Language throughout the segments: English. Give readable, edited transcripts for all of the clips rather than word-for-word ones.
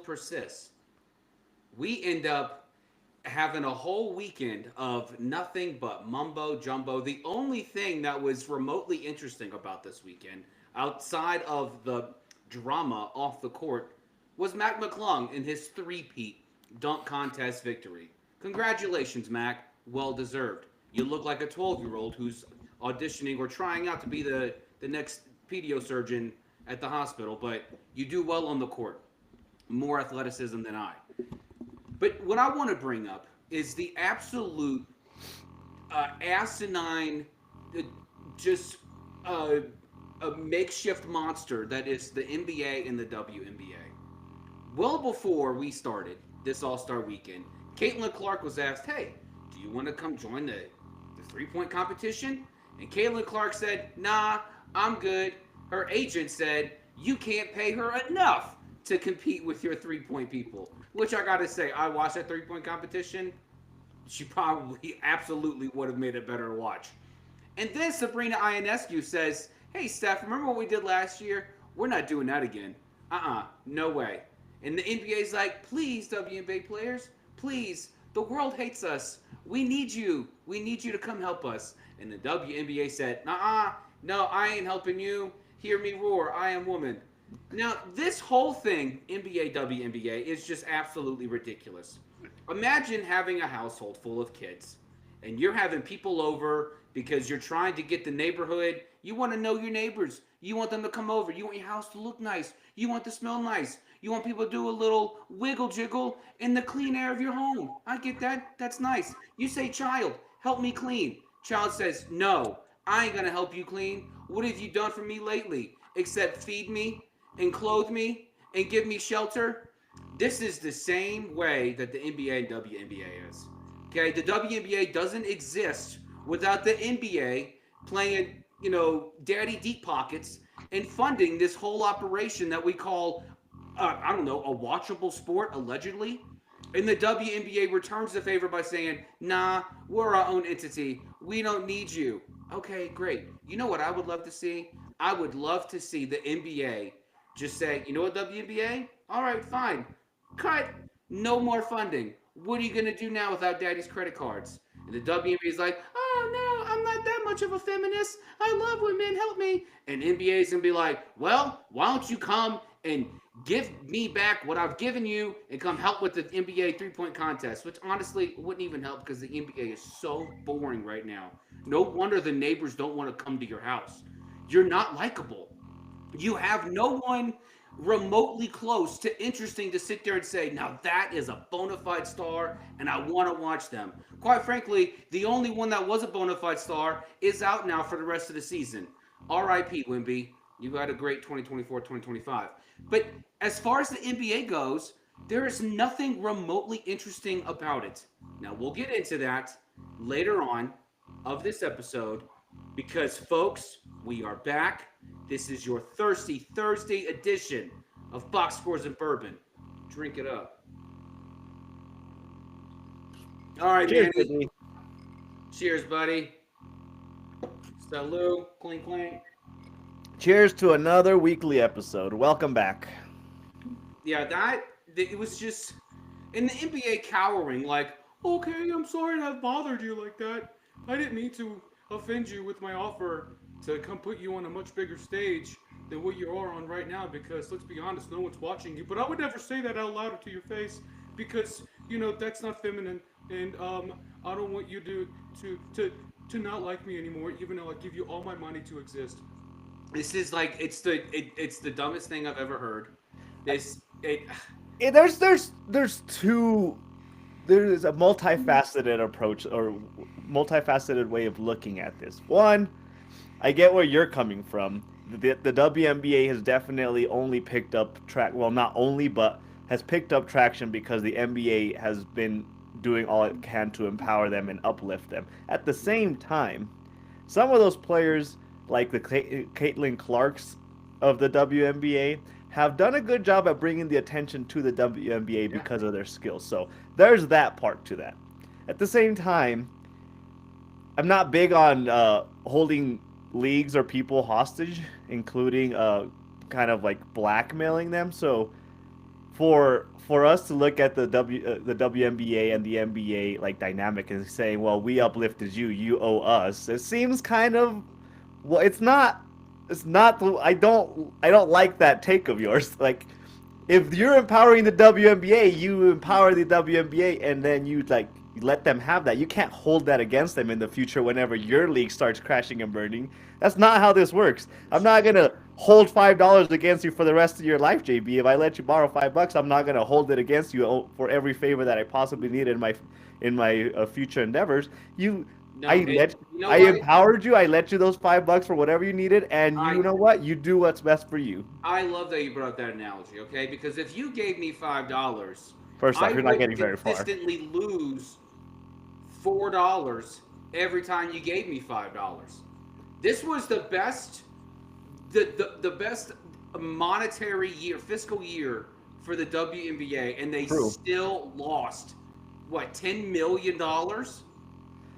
persists. We end up having a whole weekend of nothing but mumbo jumbo. The only thing that was remotely interesting about this weekend, outside of the drama off the court, was Mac McClung in his three-peat dunk contest victory. Congratulations, Mac. Well deserved. You look like a 12-year-old who's auditioning or trying out to be the next pedio surgeon at the hospital, but you do well on the court. More athleticism than I. But what I want to bring up is the absolute asinine, uh, just uh, a makeshift monster that is the NBA and the WNBA. Well before we started this All Star weekend, Caitlin Clark was asked, "Hey, do you want to come join the 3 point competition?" And Caitlin Clark said, "Nah, I'm good." Her agent said, "You can't pay her enough to compete with your 3 point people." Which I gotta say, I watched that 3 point competition. She probably absolutely would have made it better to watch. And then Sabrina Ionescu says, "Hey, Steph, remember what we did last year? We're not doing that again. No way." And the NBA's like, "Please, WNBA players, please. The world hates us. We need you. We need you to come help us." And the WNBA said, no, I ain't helping you. Hear me roar. I am woman." Now, this whole thing, NBA, WNBA, is just absolutely ridiculous. Imagine having a household full of kids and you're having people over because you're trying to get the neighborhood. You want to know your neighbors. You want them to come over. You want your house to look nice. You want to smell nice. You want people to do a little wiggle jiggle in the clean air of your home. I get that. That's nice. You say, "Child, help me clean." Child says, "No, I ain't going to help you clean. What have you done for me lately except feed me and clothe me and give me shelter?" This is the same way that the NBA and WNBA is. Okay, the WNBA doesn't exist without the NBA playing, daddy deep pockets and funding this whole operation that we call, I don't know, a watchable sport, allegedly. And the WNBA returns the favor by saying, "Nah, we're our own entity. We don't need you." Okay, great. You know what I would love to see? I would love to see the NBA just say, "You know what, WNBA? All right, fine. Cut. No more funding. What are you going to do now without daddy's credit cards?" And the WNBA is like, "Oh, no, I'm not that much of a feminist. I love women. Help me." And NBA is going to be like, "Well, why don't you come and give me back what I've given you and come help with the NBA 3 point contest," which honestly wouldn't even help because the NBA is so boring right now. No wonder the neighbors don't want to come to your house. You're not likable. You have no one remotely close to interesting to sit there and say, "Now that is a bona fide star and I want to watch them." Quite frankly, the only one that was a bona fide star is out now for the rest of the season. RIP, Wimby. You had a great 2024, 2025. But as far as the NBA goes, there is nothing remotely interesting about it. Now, we'll get into that later on of this episode because, folks, we are back. This is your Thirsty Thursday edition of Box Scores and Bourbon. Drink it up. All right, Cheers, Manny. Brittany. Cheers, buddy. Salute. Clink, clink. Cheers to another weekly episode. Welcome back. Yeah, it was just in the NBA cowering, like, "Okay, I'm sorry to have bothered you like that. I didn't mean to offend you with my offer to come put you on a much bigger stage than what you are on right now because let's be honest, no one's watching you. But I would never say that out loud to your face because, that's not feminine and I don't want you to not like me anymore even though I give you all my money to exist." This is like it's the dumbest thing I've ever heard. This it There's two. There's a multifaceted approach or multifaceted way of looking at this. One, I get where you're coming from. The WNBA has definitely only picked up track. Well, not only, but has picked up traction because the NBA has been doing all it can to empower them and uplift them. At the same time, some of those players, like the Caitlin Clarks of the WNBA, have done a good job at bringing the attention to the WNBA yeah. because of their skills. So there's that part to that. At the same time, I'm not big on holding leagues or people hostage, including kind of like blackmailing them. So for us to look at the WNBA and the NBA like dynamic and saying, well, we uplifted you, you owe us. It seems kind of well, it's not I don't like that take of yours. Like if you're empowering the WNBA, you empower the WNBA, and then you like let them have that. You can't hold that against them in the future whenever your league starts crashing and burning. That's not how this works. I'm not gonna hold $5 against you for the rest of your life, JB. If I let you borrow $5, I'm not gonna hold it against you for every favor that I possibly need in my future endeavors. No, I and let you know I what? empowered you. I let you those $5 for whatever you needed, and I you know what? You do what's best for you. I love that you brought up that analogy, okay? Because if you gave me $5, First I off, you're not wouldn't getting very far. consistently lose $4 every time you gave me $5. This was the best the best monetary year, fiscal year for the WNBA, and they True. still lost what $10 million.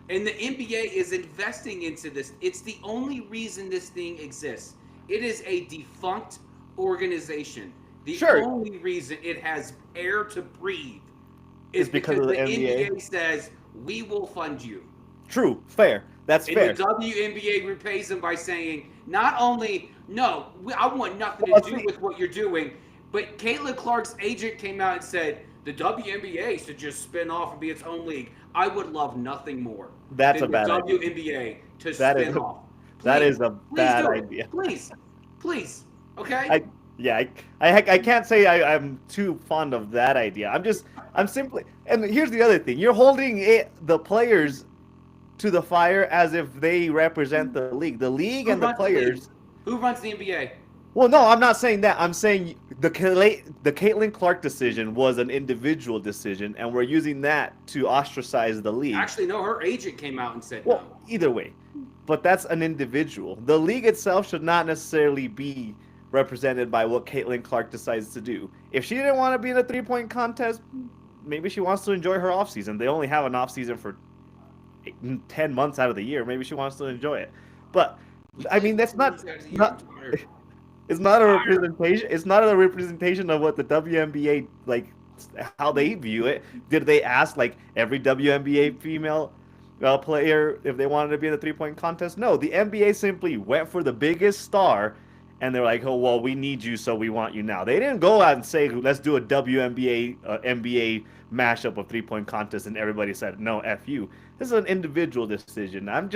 And the NBA is investing into this. It's the only reason this thing exists. It is a defunct organization. The Sure, only reason it has air to breathe is it's because because of the the NBA. NBA says we will fund you. True, fair. That's And the fair. WNBA repays them by saying, not only, no, I want nothing to Well, do see, with what you're doing, but Caitlin Clark's agent came out and said, the WNBA should just spin off and be its own league. I would love nothing more that's a than the bad idea. WNBA to That is spin off. that Please, is a please bad do it. idea. Please, please. Okay? I yeah, I can't say I'm too fond of that idea. I'm simply and here's the other thing. You're holding the players to the fire as if they represent the league. The league and Who the runs the league? players. Who runs the NBA? Well, no, I'm not saying that. I'm saying the Caitlin Clark decision was an individual decision, and we're using that to ostracize the league. Actually, no, her agent came out and said Well, no. either way, but that's an individual. The league itself should not necessarily be represented by what Caitlin Clark decides to do. If she didn't want to be in a 3 point contest, maybe she wants to enjoy her off season. They only have an off season for 10 months out of the year. Maybe she wants to enjoy it. But You I play mean, that's 4 not months out of the year. I'm not tired. it's not a Tired. representation. It's not a representation of what the WNBA like how they view it. Did they ask like every WNBA female player if they wanted to be in the 3 point contest? No, the NBA simply went for the biggest star, and they're like, oh well, we need you, so we want you now. They didn't go out and say let's do a WNBA NBA mashup of 3 point contest, and everybody said no, f you. This is an individual decision. I'm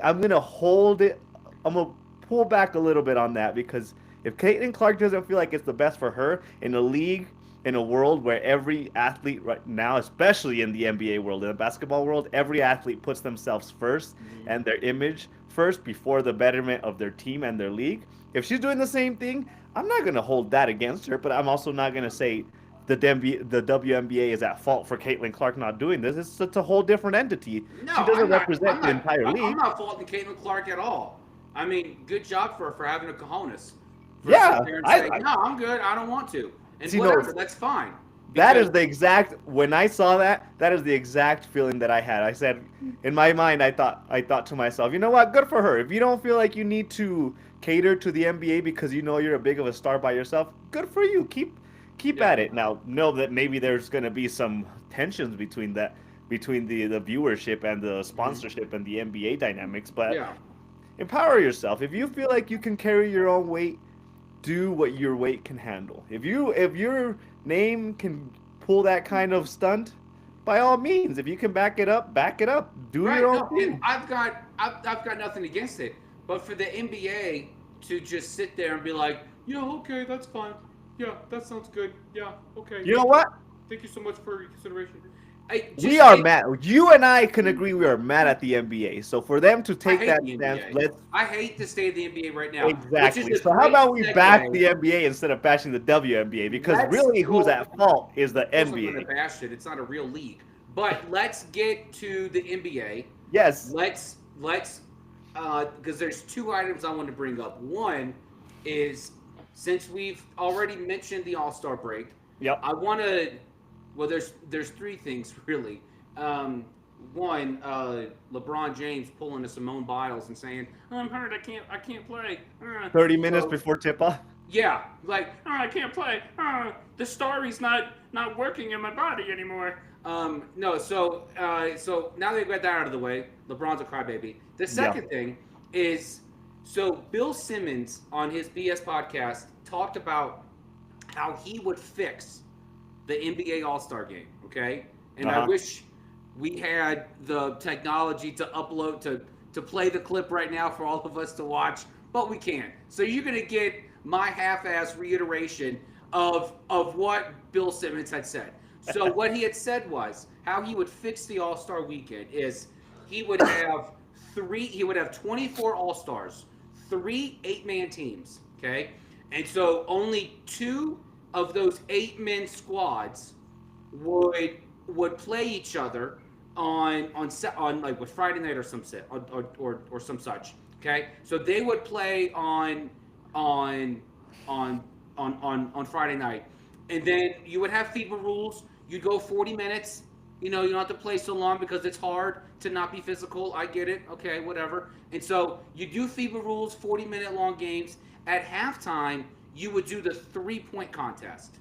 gonna hold it. I'm gonna pull back a little bit on that because if Caitlin Clark doesn't feel like it's the best for her in a league, in a world where every athlete right now, especially in the NBA world, in the basketball world, every athlete puts themselves first Mhm. and their image first before the betterment of their team and their league. If she's doing the same thing, I'm not going to hold that against her, but I'm also not going to say the WNBA is at fault for Caitlin Clark not doing this. It's a whole different entity. No, She doesn't I'm not. I'm represent the not. entire I'm league. not faulting Caitlin Clark at all. I mean, good job for her for having a cojones for Yeah, sit there and say, "No, I'm good. I don't want to," and see. No, whatever. That's fine that because is the exact when I saw that, that is the exact feeling that I had. I said in my mind I thought to myself, you know what, good for her. If you don't feel like you need to cater to the NBA because you know you're a big of a star by yourself, good for you. Keep yeah, at it. Now know that maybe there's gonna be some tensions between the viewership and the hmm sponsorship and the NBA dynamics, but yeah. empower yourself. If you feel like you can carry your own weight, do what your weight can handle. If your name can pull that kind of stunt, by all means, if you can back it up, back it up. Do your Right. own No, and thing. I've got nothing against it, but for the NBA to just sit there and be like, "Yeah, okay, that's fine. Yeah, that sounds good. Yeah, okay, You know what? thank you so much for your consideration." I We just are make mad. You and I can agree we are mad at the NBA. So for them to I take hate that the stance, NBA. let's I hate the state of the NBA right now, which is exactly. a So how great about we back segue. the NBA instead of bashing the WNBA? Because Let's really, who's well, at fault is the of course I'm going to NBA. bash it. It's not a real league, but let's get to the NBA. Yes. Let's because there's two items I want to bring up. One is since we've already mentioned the All Star break, Yep. I want to. Well, there's three things really. Um, One, LeBron James pulling a Simone Biles and saying, "I'm hurt. I can't play." 30 minutes So before tip off. Yeah, like I can't play. The story's not working in my body anymore. No, so now they got that out of the way. LeBron's a crybaby. The Yeah. second thing is, so Bill Simmons on his BS podcast talked about how he would fix the NBA All Star Game. Okay, and I Uh-huh. wish we had the technology to upload to play the clip right now for all of us to watch, but we can't. So you're gonna get my half-ass reiteration of what Bill Simmons had said. So what he had said was how he would fix the All Star Weekend is he would have he would have 24 All Stars, three 8-man teams. Okay, and so only two of those 8-man squads would would play each other on like with Friday night or some set or some such. Okay, so they would play on on on Friday night, and then you would have FIBA rules. You'd go 40 minutes. You don't have to play so long because it's hard to not be physical. I get it. Okay, whatever. And so you do FIBA rules, 40-minute long games. At halftime, you would do the 3-point contest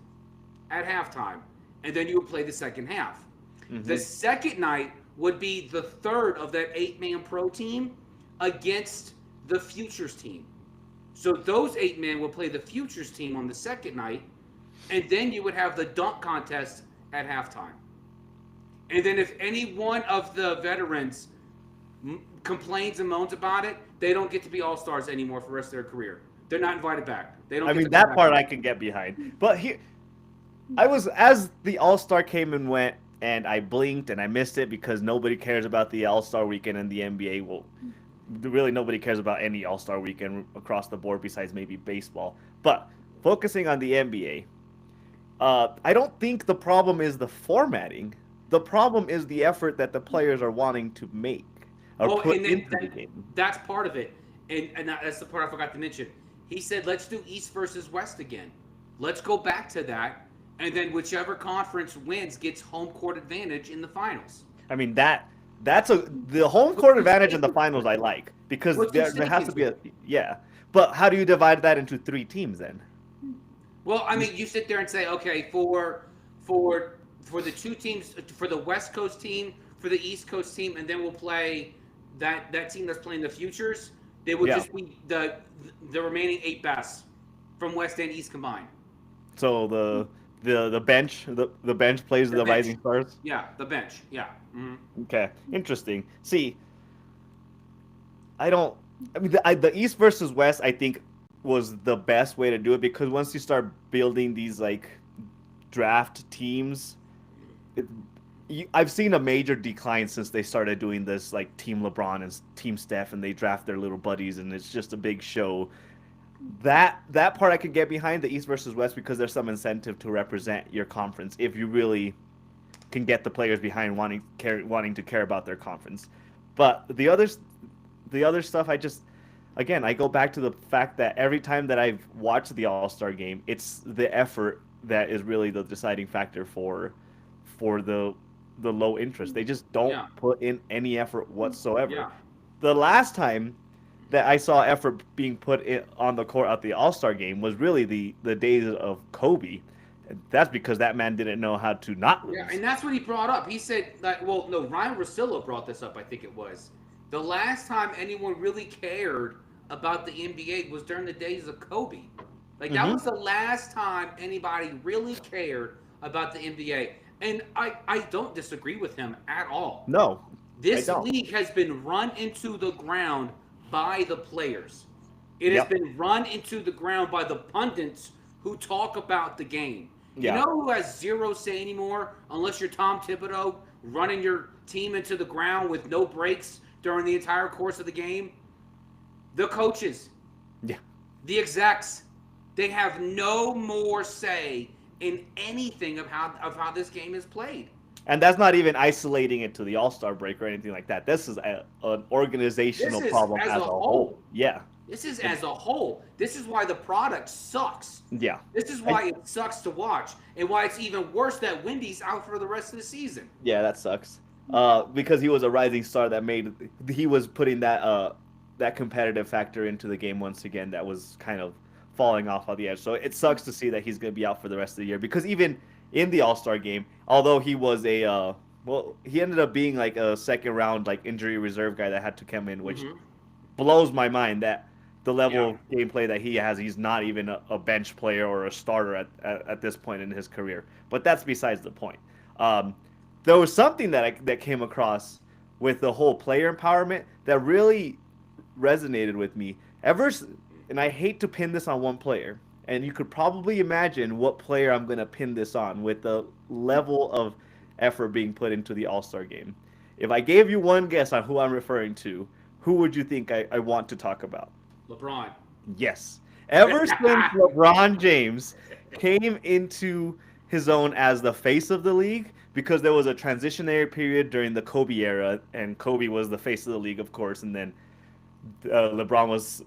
at halftime, and then you would play the second half. The Hmm. second night would be the third of that 8-man pro team against the futures team. So those 8 men would play the futures team on the second night, and then you would have the dunk contest at halftime. And then if any one of the veterans complains and moans about it, they don't get to be all stars anymore for the rest of their career. They're not invited back. They don't I get to mean, come that back part I again. can get behind. But here, I was as the All Star came and went, and I blinked and I missed it because nobody cares about the All Star weekend in the NBA. Well, really, nobody cares about any All Star weekend across the board besides maybe baseball. But focusing on the NBA, I don't think the problem is the formatting. The problem is the effort that the players are wanting to make or Oh, put and into the game. that's part of it. And that's the part I forgot to mention. He said, let's do East versus West again. Let's go back to that. And then whichever conference wins gets home court advantage in the finals. I mean that's the home With court two advantage in the stadiums. finals I like because With two there has to stadiums, be though. a yeah. But how do you divide that into three teams then? Well, I mean, you sit there and say, okay, for for the two teams, for the West Coast team, for the East Coast team, and then we'll play that team that's playing the futures. They would Yeah. just be the remaining 8 best from West and East combined. So the bench plays The the bench, rising stars. yeah, the bench, yeah. Okay, interesting. See, I don't. I mean, the East versus West, I think, was the best way to do it because once you start building these like draft teams, it, I've seen a major decline since they started doing this like Team LeBron and Team Steph, and they draft their little buddies, and it's just a big show. That part I could get behind the East versus West because there's some incentive to represent your conference if you really can get the players behind wanting to care about their conference. But the other stuff I just again I go back to the fact that every time that I've watched the All Star game, it's the effort that is really the deciding factor for the low interest. They just don't Yeah, put in any effort whatsoever. yeah, The last time that I saw effort being put on the court at the All Star game was really the days of Kobe. That's because that man didn't know how to not yeah. lose. And that's what he brought up. He said, like, well, no, Ryan Russillo brought this up. I think it was the last time anyone really cared about the NBA was during the days of Kobe. Like that Hmm. was the last time anybody really cared about the NBA. And I don't disagree with him at all. No, I This don't. league has been run into the ground by the players. It has Yep. been run into the ground by the pundits who talk about the game. You Yeah. know who has zero say anymore, unless you're Tom Thibodeau running your team into the ground with no breaks during the entire course of the game? The coaches, Yeah. the execs, they have no more say in anything of how this game is played. And that's not even isolating it to the All Star break or anything like that. This is an This organizational is problem as as a a whole. whole. Yeah. This is And as a whole. This is why the product sucks. yeah. This is I, why it sucks to watch, and why it's even worse that Wendy's out for the rest of the season. yeah, that sucks. Because he was a rising star that he was putting that that competitive factor into the game once again. That was kind of falling off on the edge. So it sucks to see that he's going to be out for the rest of the year because even in the All Star game, although he was he ended up being like a second round like injury reserve guy that had to come in, which Mm-hmm. blows my mind that the level Yeah. of gameplay that he has, he's not even a bench player or a starter at this point in his career. But that's besides the point. Um, there was something that came across with the whole player empowerment that really resonated with me. And I hate to pin this on one player, and you could probably imagine what player I'm going to pin this on with the level of effort being put into the All Star game. If I gave you one guess on who I'm referring to, who would you think I want to talk about? LeBron. Yes. Ever since LeBron James came into his own as the face of the league, because there was a transitionary period during the Kobe era, and Kobe was the face of the league, of course, and then LeBron was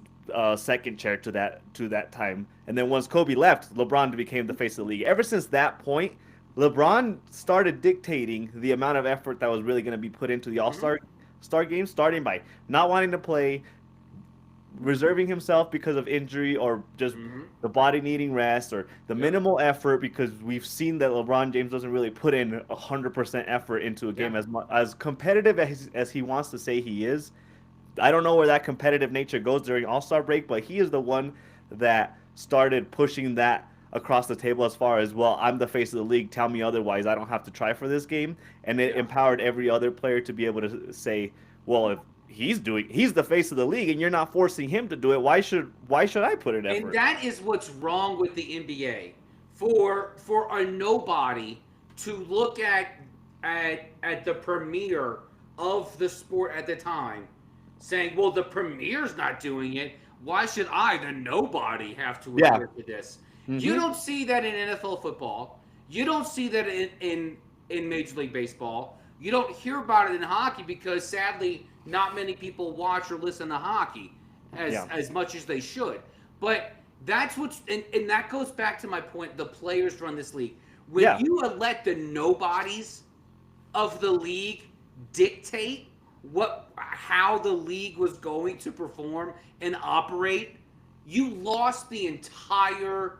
second chair to that time, and then once Kobe left, LeBron became the face of the league. Ever since that point, LeBron started dictating the amount of effort that was really going to be put into the All Mm-hmm. Star game, starting by not wanting to play, reserving himself because of injury or just Mm-hmm. the body needing rest or the Yep. minimal effort because we've seen that LeBron James doesn't really put in 100% effort into a Yeah. game as competitive as he wants to say he is. I don't know where that competitive nature goes during All-Star break, but he is the one that started pushing that across the table as far as, well, I'm the face of the league, tell me otherwise, I don't have to try for this game. And it Yeah. empowered every other player to be able to say, well, if he's the face of the league and you're not forcing him to do it, why should I put in And effort? that is what's wrong with the NBA. For a nobody to look at the premier of the sport at the time, saying, "Well, the premier's not doing it. Why should I, the nobody, have to Yeah. adhere to this?" You Mm-hmm. don't see that in NFL football. You don't see that in Major League Baseball. You don't hear about it in hockey because sadly, not many people watch or listen to hockey Yeah. as much as they should. But that's what's and that goes back to my point. The players run this league. When Yeah. you let the nobodies of the league dictate what how the league was going to perform and operate, you lost the entire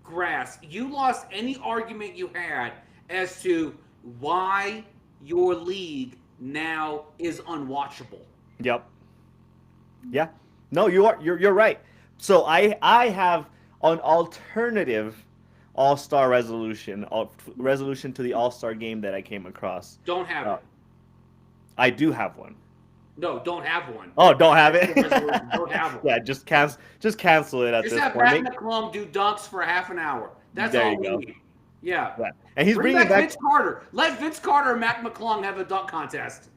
grasp. You lost any argument you had as to why your league now is unwatchable. Yep. Yeah. No, you're right. So I have an alternative All-Star resolution to the All-Star game that I came across. Don't have Uh, it. I do have one. No, don't have one. Oh, don't have That's it. the resolution. Don't have one. Yeah, just cancel it at Just this have point. Matt McClung do dunks for half an hour. That's There all you we go. need. Yeah. Yeah. And he's Bring bringing back back. Vince Carter. Let Vince Carter and Matt McClung have a dunk contest.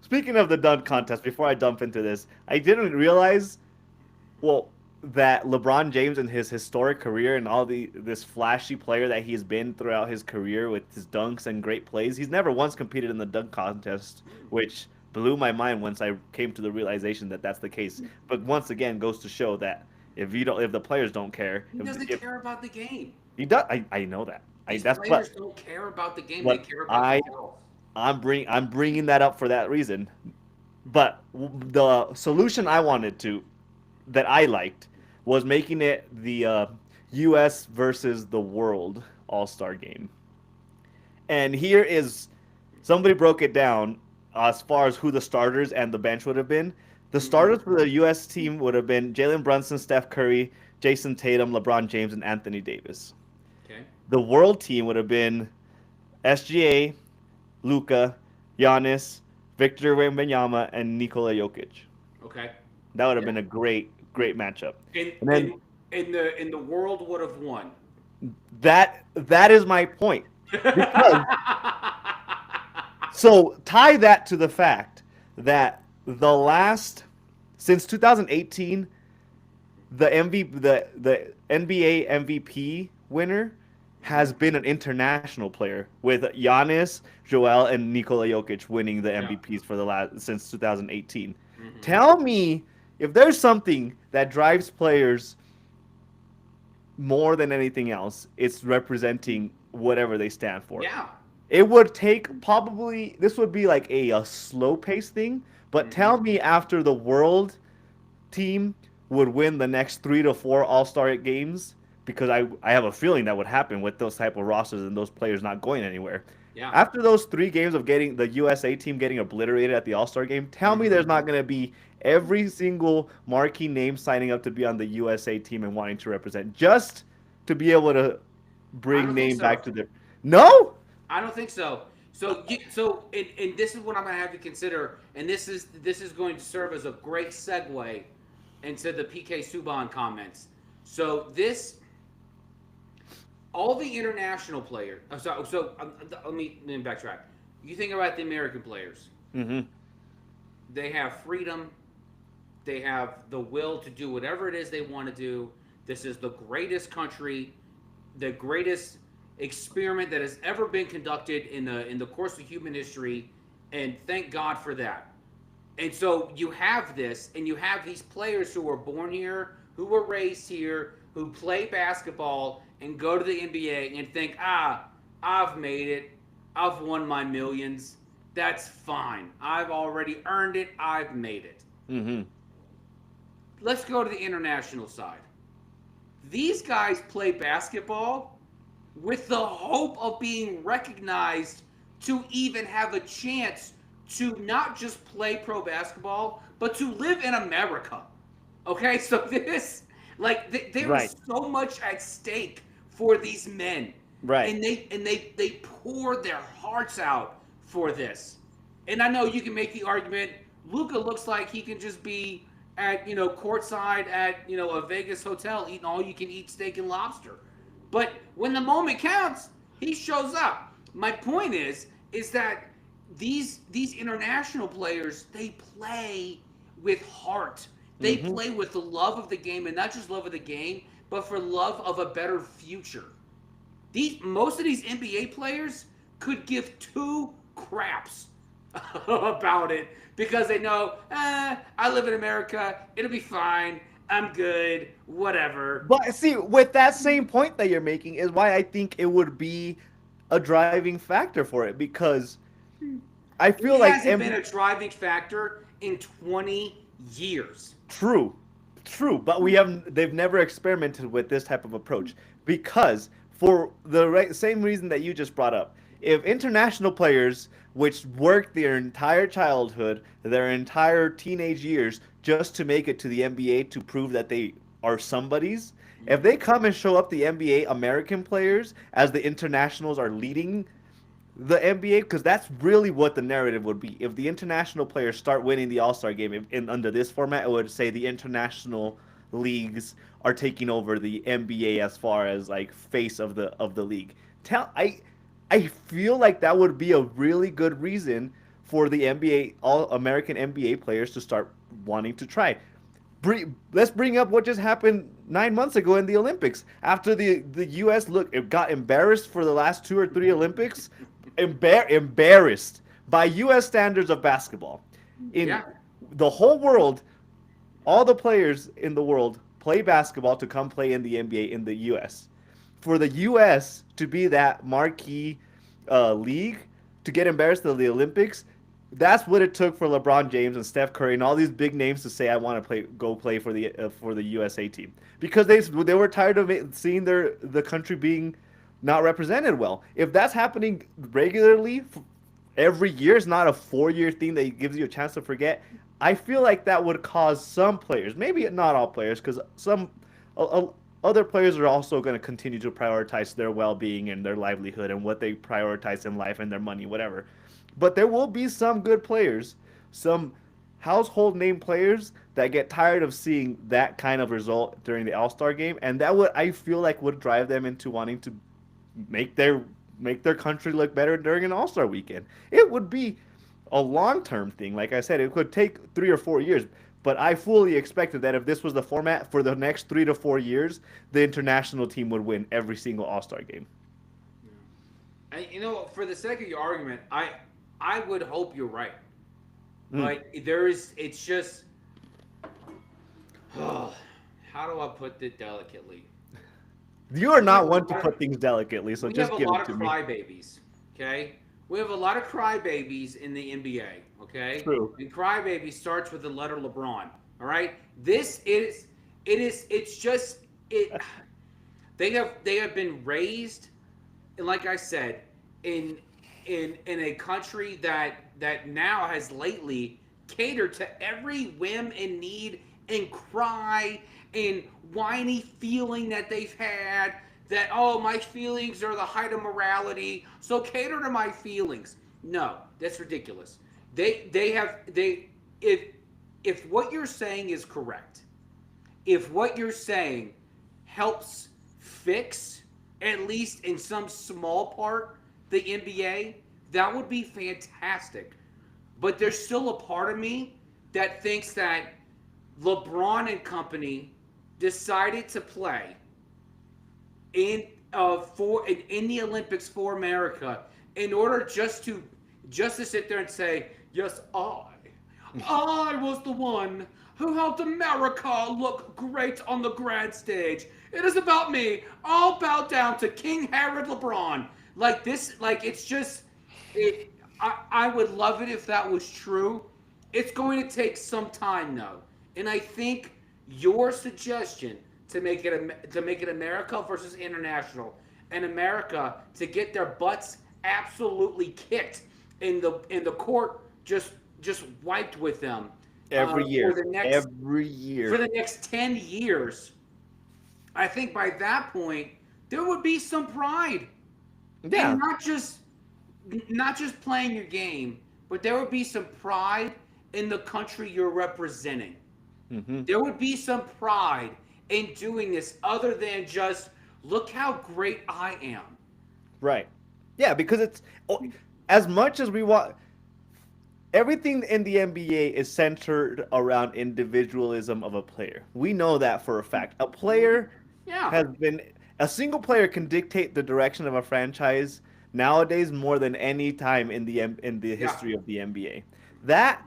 Speaking of the dunk contest, before I dump into this, I didn't realize, well, that LeBron James in his historic career and all this flashy player that he's been throughout his career with his dunks and great plays, he's never once competed in the dunk contest, which blew my mind once I came to the realization that that's the case. But once again, goes to show that if the players don't care, He doesn't if care about the game. he does, I know that. These That's players don't care about the game. They what care about I themselves. I'm bringing that up for that reason. But the solution that I liked was making it the U.S. versus the world All Star game. And here is somebody broke it down as far as who the starters and the bench would have been. The Mhm. starters for the U.S. team would have been Jalen Brunson, Steph Curry, Jason Tatum, LeBron James, and Anthony Davis. Okay. The world team would have been SGA, Luca, Giannis, Victor Wembanyama, and Nikola Jokic. Okay. That would have Yeah. been a great matchup. And And then in the world would have won. that is my point. Because so tie that to the fact that the last since 2018, the NBA MVP winner has been an international player with Giannis, Joel, and Nikola Jokic winning the Yeah. MVPs for the last since 2018. Mhm. Tell me if there's something that drives players more than anything else, it's representing whatever they stand for. Yeah. It would take probably this would be like a slow pace thing, but tell Mhm. me after the world team would win the next 3 to 4 All Star games because I have a feeling that would happen with those type of rosters and those players not going anywhere. Yeah. After those 3 games of getting the USA team getting obliterated at the All Star game, tell me there's Hmm. not going to be every single marquee name signing up to be on the USA team and wanting to represent just to be able to I bring don't think name back so. to their. No. I don't think so. And this is what I'm going to have to consider, and this is going to serve as a great segue into the PK Subban comments. So this, all the international players. Let me backtrack. You think about the American players. Mm-hmm. They have freedom. They have the will to do whatever it is they want to do. This is the greatest country, the greatest experiment that has ever been conducted in the course of human history, and thank God for that. And so you have this, and you have these players who were born here, who were raised here, who play basketball and go to the NBA and think, I've made it. I've won my millions. That's fine. I've already earned it. I've made it. Mm-hmm. Let's go to the international side. These guys play basketball with the hope of being recognized to even have a chance to not just play pro basketball, but to live in America. Okay, so there Right. is so much at stake for these men, Right. and they pour their hearts out for this. And I know you can make the argument. Luca looks like he can just be at courtside at a Vegas hotel eating all you can eat steak and lobster. But when the moment counts, he shows up. My point is that these international players, they play with heart. They Mm-hmm. play with the love of the game, and not just love of the game, but for love of a better future. These Most of these NBA players could give two craps about it because they know, I live in America, it'll be fine, I'm good, whatever. But see, with that same point that you're making is why I think it would be a driving factor for it because I feel It like hasn't been a driving factor in 20 years. true, true, but they've never experimented with this type of approach because for the same reason that you just brought up, if international players which worked their entire childhood, their entire teenage years just to make it to the NBA to prove that they are somebodies, if they come and show up the NBA American players as the internationals are leading the NBA, because that's really what the narrative would be. If the international players start winning the All Star game under this format, it would say the international leagues are taking over the NBA as far as like face of the league. Tell I feel like that would be a really good reason for the NBA all American NBA players to start wanting to try. Let's bring up what just happened 9 months ago in the Olympics. After the U.S. it got embarrassed for the last 2 or 3 Olympics, embarrassed by U.S. standards of basketball. In Yeah. the whole world, all the players in the world play basketball to come play in the NBA in the U.S. For the U.S. to be that marquee league to get embarrassed at the Olympics, that's what it took for LeBron James and Steph Curry and all these big names to say, "I want to go play for the USA team," because they were tired of seeing the country being not represented well. If that's happening regularly, every year is not a 4 year thing that gives you a chance to forget. I feel like that would cause some players, maybe not all players, because some uh, other players are also going to continue to prioritize their well-being and their livelihood and what they prioritize in life and their money, whatever. But there will be some good players, some household name players that get tired of seeing that kind of result during the All-Star game, and that would I feel like would drive them into wanting to make their make their country look better during an All-Star weekend. It would be a long-term thing. Like I said, it could take 3 or 4 years, but I fully expected that if this was the format for the next 3 to 4 years, the international team would win every single All Star game. For the sake of your argument, I would hope you're right. Mm. But it's just, oh, how do I put it delicately? You are We have not a one to lot of put things delicately, so we have just a give lot it of to me. crybabies. Okay, we have a lot of crybabies in the NBA. Okay, True. and crybaby starts with the letter LeBron. All right, this is it is. It's just it. They have been raised, and like I said, in in a country that now has lately catered to every whim and need and cry and whiny feeling that they've had, that oh, my feelings are the height of morality, so cater to my feelings. No, that's ridiculous. They if what you're saying is correct, if what you're saying helps fix, at least in some small part, the NBA, that would be fantastic. But there's still a part of me that thinks that LeBron and company decided to play in in the Olympics for America in order just to sit there and say, yes, I was the one who helped America look great on the grand stage. It is about me. I'll bow down to King Herod LeBron. Like this, like it's just it I would love it if that was true. It's going to take some time though. And I think your suggestion to make it America versus international, and America to get their butts absolutely kicked in the court, just wiped with them Every for year, the next every for year. the next 10 years. I think by that point there would be some pride, and Yeah. not just playing your game, but there would be some pride in the country you're representing. Hmm. There would be some pride in doing this other than just look how great I am. Right. Yeah, because as much as we want everything in the NBA is centered around individualism of a player. We know that for a fact. A player Yeah, has been a single player can dictate the direction of a franchise nowadays more than any time in the yeah, history of the NBA. That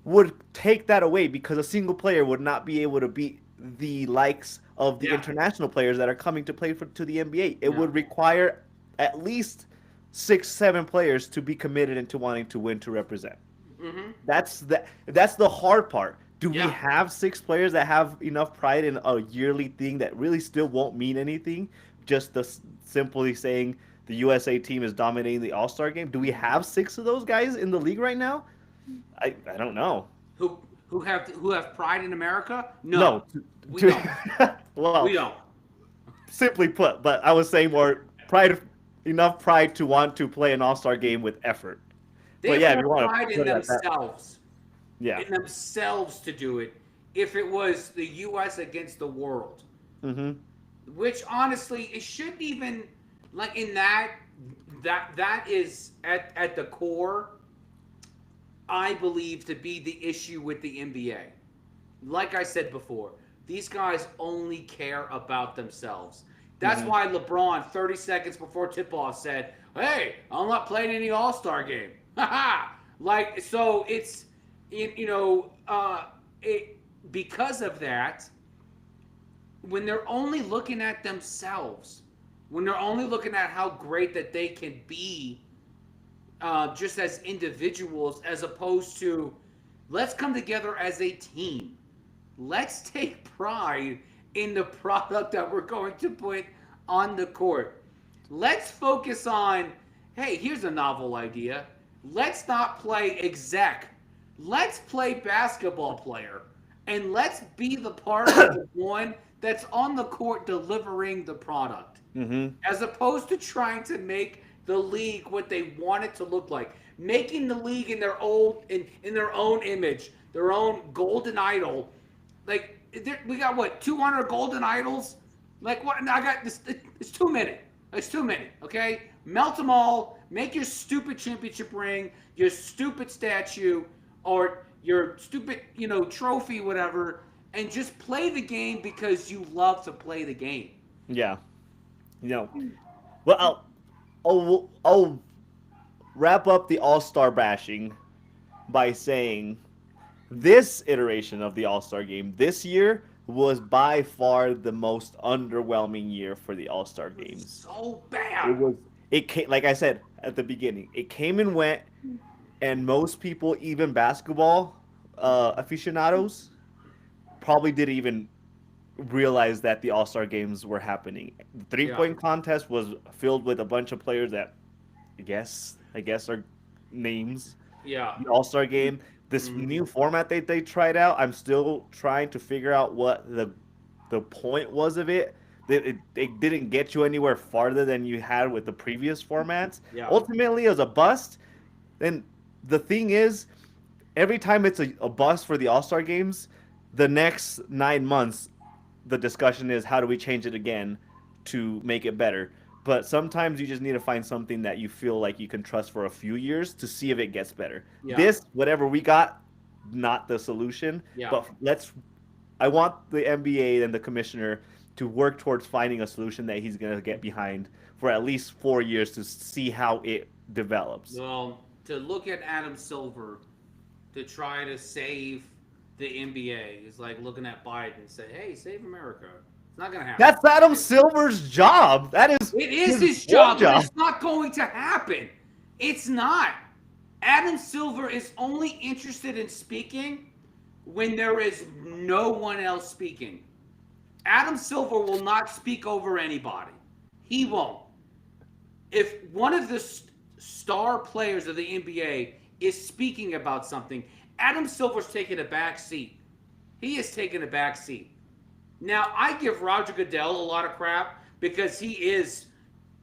would take that away because a single player would not be able to beat the likes of the yeah, international players that are coming to play to the NBA. It yeah. would require at least 6, 7 players to be committed into wanting to win to represent. Hmm. That's the hard part. Do we Yeah, have 6 players that have enough pride in a yearly thing that really still won't mean anything? Just simply saying the USA team is dominating the All Star game. Do we have 6 of those guys in the league right now? I don't know. who have pride in America? No, No, we don't. well, We don't. simply put, but I was saying more pride, enough pride to want to play an All Star game with effort. They But have yeah, if more you want to pride in put it at that, themselves, yeah. to do it. If it was the U.S. against the world, Hmm. which honestly it shouldn't even, like, in that is at the core, I believe, to be the issue with the NBA. Like I said before, these guys only care about themselves. That's Hmm. why LeBron, 30 seconds before tip off, said, "Hey, I'm not playing any All Star game." Like, so it's, it, because of that, when they're only looking at themselves, when they're only looking at how great that they can be, just as individuals, as opposed to let's come together as a team. Let's take pride in the product that we're going to put on the court. Let's focus on, hey, here's a novel idea. Let's not play exec. Let's play basketball player. And let's be the part of the one that's on the court delivering the product, Hmm. as opposed to trying to make the league what they want it to look like, making the league in their own image, their own golden idol. Like, we got what, 200 golden idols? Like, what? I got this. It's too many. It's too many. Okay, melt them all. Make your stupid championship ring, your stupid statue, or your stupid, trophy, whatever, and just play the game because you love to play the game. Yeah. You know, well, I'll wrap up the All Star bashing by saying this iteration of the All Star game this year was by far the most underwhelming year for the All Star It was games. so It bad. was it came like I said at the beginning. It came and went, and most people, even basketball aficionados, probably didn't even realized that the All Star games were happening. The three Yeah. point contest was filled with a bunch of players that I guess are names. Yeah. The All Star game, this Mm, new format they tried out, I'm still trying to figure out what the point was of it. It didn't get you anywhere farther than you had with the previous formats. yeah. Ultimately, it was a bust. And the thing is, every time it's a bust for the All Star games, the next 9 months, the discussion is how do we change it again to make it better. But sometimes you just need to find something that you feel like you can trust for a few years to see if it gets better. Yeah. This, whatever we got, not the solution. Yeah. But I want the NBA and the commissioner to work towards finding a solution that he's going to get behind for at least 4 years to see how it develops. Well, to look at Adam Silver to try to save the NBA is like looking at Biden and say, "Hey, save America." It's not gonna happen. That's Adam Silver's job. That is It is his his one job, but job. it's not going to happen. It's not. Adam Silver is only interested in speaking when there is no one else speaking. Adam Silver will not speak over anybody. He won't. If one of the star players of the NBA is speaking about something, Adam Silver's taking a back seat. He is taking a back seat. Now, I give Roger Goodell a lot of crap because he is,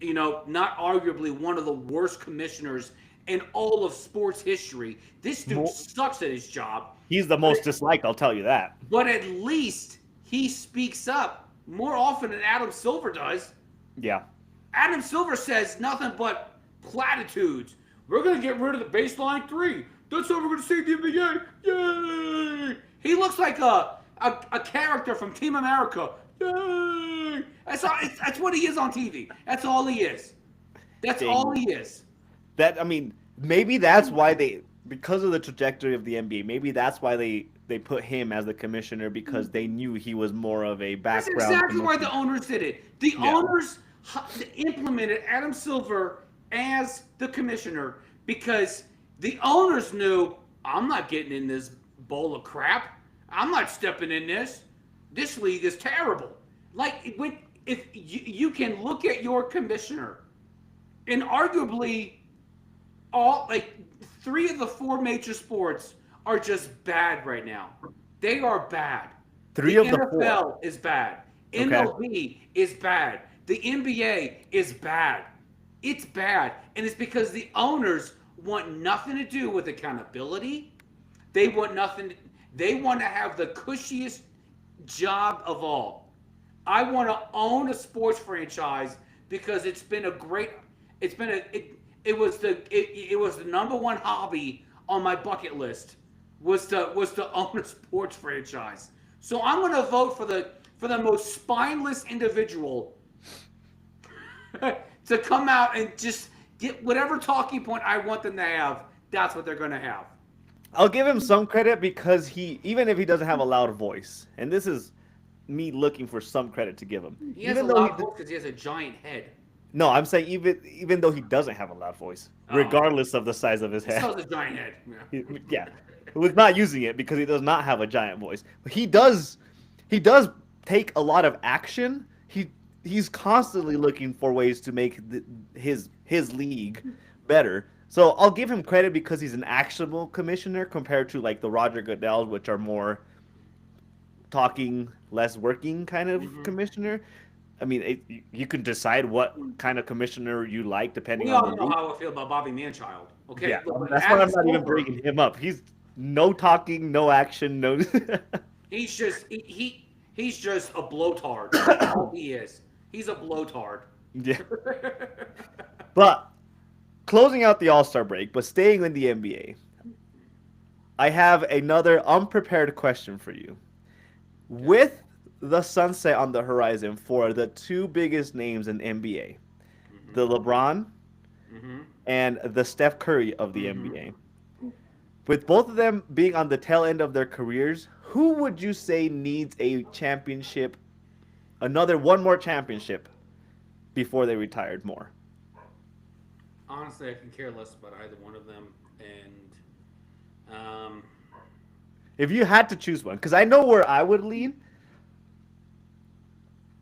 not arguably one of the worst commissioners in all of sports history. This dude Mo- sucks at his job, He's the most disliked, I'll tell you that. but at least he speaks up more often than Adam Silver does. Yeah. Adam Silver says nothing but platitudes. We're going to get rid of the baseline three. That's how we're going to save the NBA. Yay! He looks like a character from Team America. Yay! That's what he is on TV. That's all he is. That's all Dang. he is. Maybe that's why because of the trajectory of the NBA, maybe that's why they put him as the commissioner because they knew he was more of a That's background exactly why the commissioner. owners did it. The Yeah. owners implemented Adam Silver as the commissioner because the owners knew I'm not getting in this bowl of crap. I'm not stepping in this. This league is terrible. Like if you can look at your commissioner, and arguably all like three of the four major sports are just bad right now. They are bad. Three The of the four. NFL is bad. Okay. MLB is bad. The NBA is bad. It's bad. And it's because the owners want nothing to do with accountability. They want nothing. They want to have the cushiest job of all. I want to own a sports franchise because it's been a great. It's been a. It was the number one hobby on my bucket list was to own a sports franchise. So I'm going to vote for the most spineless individual to come out and just get whatever talking point I want them to have. That's what they're going to have. I'll give him some credit because even if he doesn't have a loud voice, and this is me looking for some credit to give him, He has a even though loud voice because he has a giant head. no, I'm saying even though he doesn't have a loud voice, Oh. regardless of the size of his He head. still has a giant head. Yeah. Yeah, was not using it because he does not have a giant voice. But he does take a lot of action. He's constantly looking for ways to make his league better. So I'll give him credit because he's an actionable commissioner compared to like the Roger Goodells, which are more talking, less working kind of Mhm. commissioner. I mean, you can decide what kind of commissioner you like depending We on all the know league. how I feel about Bobby Manchild. Okay, Yeah, but that's why Adam I'm not even Silver, bringing him up. He's no talking, no action, no. he's just a blowtard. That's all he is. He's a blowtard. Yeah. But closing out the All Star break, but staying in the NBA, I have another unprepared question for you. With the sunset on the horizon for the two biggest names in NBA, the LeBron Mm-hmm. and the Steph Curry of the Mm-hmm. NBA, with both of them being on the tail end of their careers, who would you say needs a championship, one more championship before they retired more? Honestly, I can care less about either one of them, and If you had to choose one, because I know where I would lean,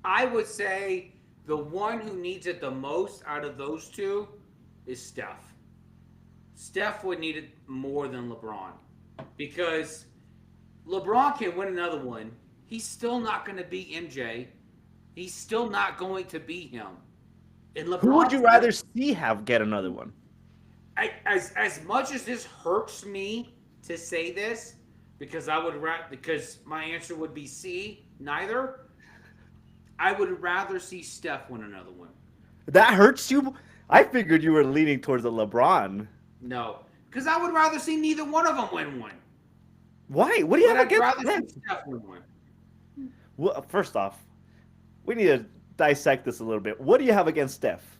I would say the one who needs it the most out of those two is Steph. Steph would need it more than LeBron because LeBron can win another one. He's still not going to beat MJ. He's still not going to beat him. And Who would LeBron's you rather see have get another one? as much as this hurts me to say this, because because my answer would be C, neither. I would rather see Steph win another one. That hurts you? I figured you were leaning towards the LeBron. No, because I would rather see neither one of them win one. Why? What do you But have I'd against rather Steph? see Steph win one. Well, first off, we need to dissect this a little bit. What do you have against Steph?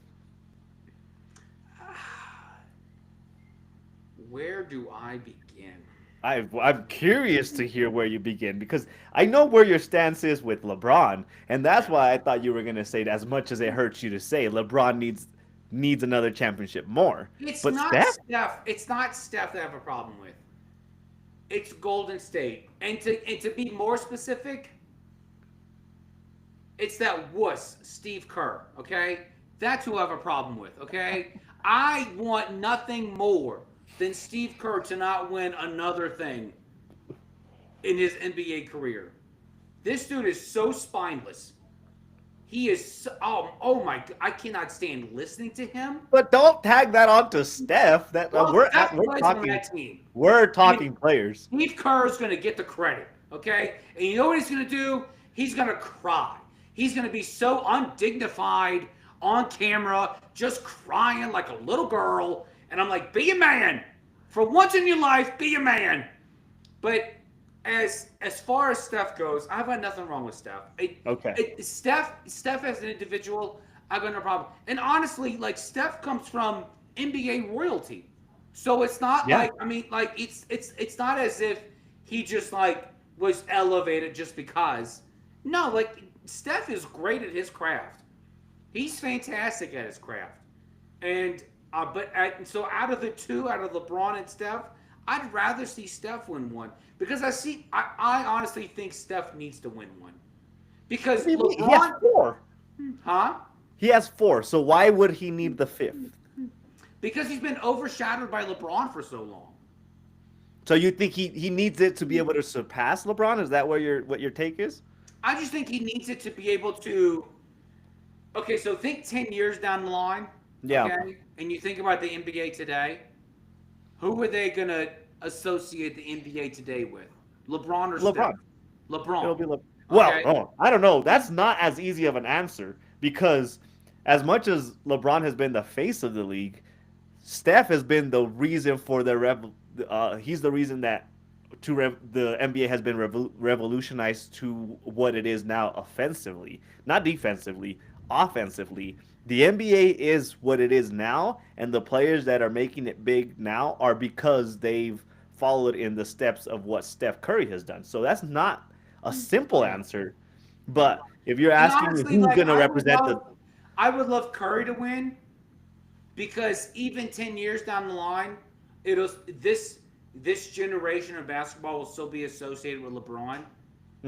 Where do I begin? I'm curious to hear where you begin because I know where your stance is with LeBron, and that's Yeah. why I thought you were gonna say that as much as it hurts you to say LeBron needs another championship more. It's But not Steph, Steph. It's not Steph that I have a problem with. It's Golden State. And to be more specific, it's that wuss, Steve Kerr, okay? That's who I have a problem with, okay? I want nothing more than Steve Kerr to not win another thing in his NBA career. This dude is so spineless. He is so, oh my god, I cannot stand listening to him. but don't tag that onto Steph. That Well, Steph we're plays on talking that team. we're And talking players. Steve Kerr is going to get the credit, okay? And you know what he's going to do? He's going to cry. He's going to be so undignified on camera, just crying like a little girl. And I'm like, be a man. For once in your life, be a man. But as far as Steph goes, I've had nothing wrong with Steph. Okay. Steph as an individual, I've got no problem. And honestly, like Steph comes from NBA royalty, so it's not Yeah. like I mean, like it's not as if he just like was elevated just because. No, like Steph is great at his craft. He's fantastic at his craft, and so out of the two, out of LeBron and Steph, I'd rather see Steph win one because I honestly think Steph needs to win one because He has LeBron, four. huh? He has four. So why would he need the fifth? Because he's been overshadowed by LeBron for so long. So you think he needs it to be able to surpass LeBron? Is that what your take is? I just think he needs it to be able to. Okay, so think 10 years down the line, Yeah. okay, and you think about the NBA today. Who are they gonna associate the NBA today with? LeBron or LeBron. Steph? LeBron. It'll be well, Okay. I don't know. That's not as easy of an answer because as much as LeBron has been the face of the league, Steph has been the reason for he's the reason that the NBA has been revolutionized to what it is now offensively, not defensively, offensively. The NBA is what it is now, and the players that are making it big now are because they've followed in the steps of what Steph Curry has done. So that's not a simple answer, but if you're And asking me honestly, who's like going to represent I would love Curry to win because even 10 years down the line, it'll this generation of basketball will still be associated with LeBron.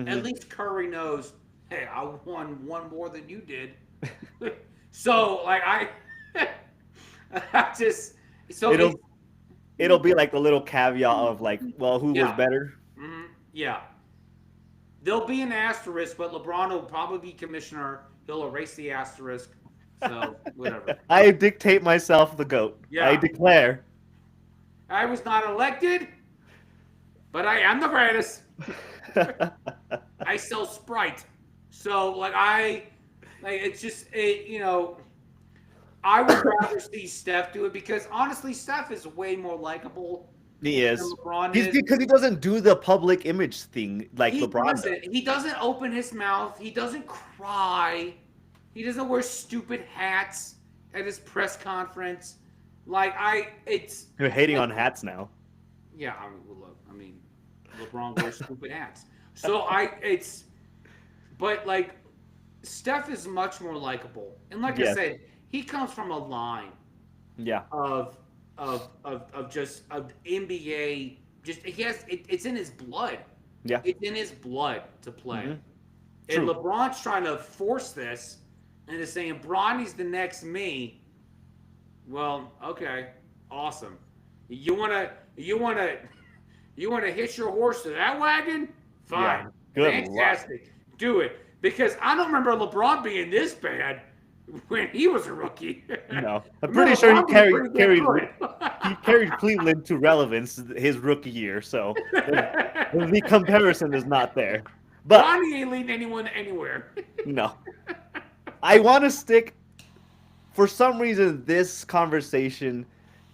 At least Curry knows, hey, I won one more than you did. So like I just so it'll be like the little caveat of like, well, who was better? Yeah. There'll be an asterisk, but LeBron will probably be commissioner. He'll erase the asterisk. So whatever. I dictate myself the GOAT. Yeah. I declare. I was not elected, but I am the greatest. I sell Sprite. So it's just I would rather see Steph do it because honestly, Steph is way more likable. He is. Than LeBron He's is. because he doesn't do the public image thing like LeBron does. He doesn't open his mouth. He doesn't cry. He doesn't wear stupid hats at his press conference. You're hating on hats now. Yeah, I mean, LeBron wears stupid hats. So but like, Steph is much more likable, and like I said, he comes from a line, of NBA. Just it's in his blood. Yeah, it's in his blood to play. And True. LeBron's trying to force this and is saying Bronny's the next me. Well, okay, awesome. You wanna you wanna you wanna hitch your horse to that wagon? Yeah. Fine, Good luck. fantastic, do it. Because I don't remember LeBron being this bad when he was a rookie. I No, I'm pretty remember sure he LeBron being carried pretty damn carried good. he carried Cleveland to relevance his rookie year. So the comparison is not there. But Bronny ain't leading anyone anywhere. no, I want to stick. For some reason, this conversation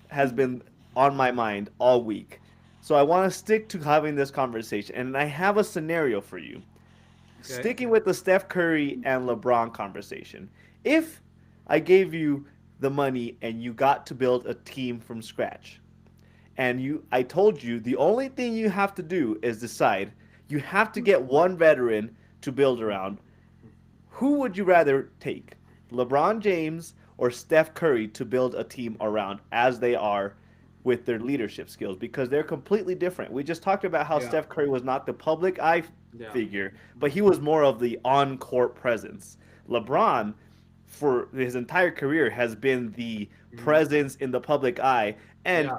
has been on my mind all week. So I want to stick to having this conversation, and I have a scenario for you. Okay. Sticking with the Steph Curry and LeBron conversation. If I gave you the money and you got to build a team from scratch, and I told you the only thing you have to do is decide you have to get one veteran to build around, who would you rather take? LeBron James or Steph Curry to build a team around as they are with their leadership skills, because they're completely different. We just talked about how Yeah. Steph Curry was not the public eye Yeah. figure, but he was more of the on-court presence. LeBron, for his entire career, has been the Mhm. presence in the public eye. And Yeah.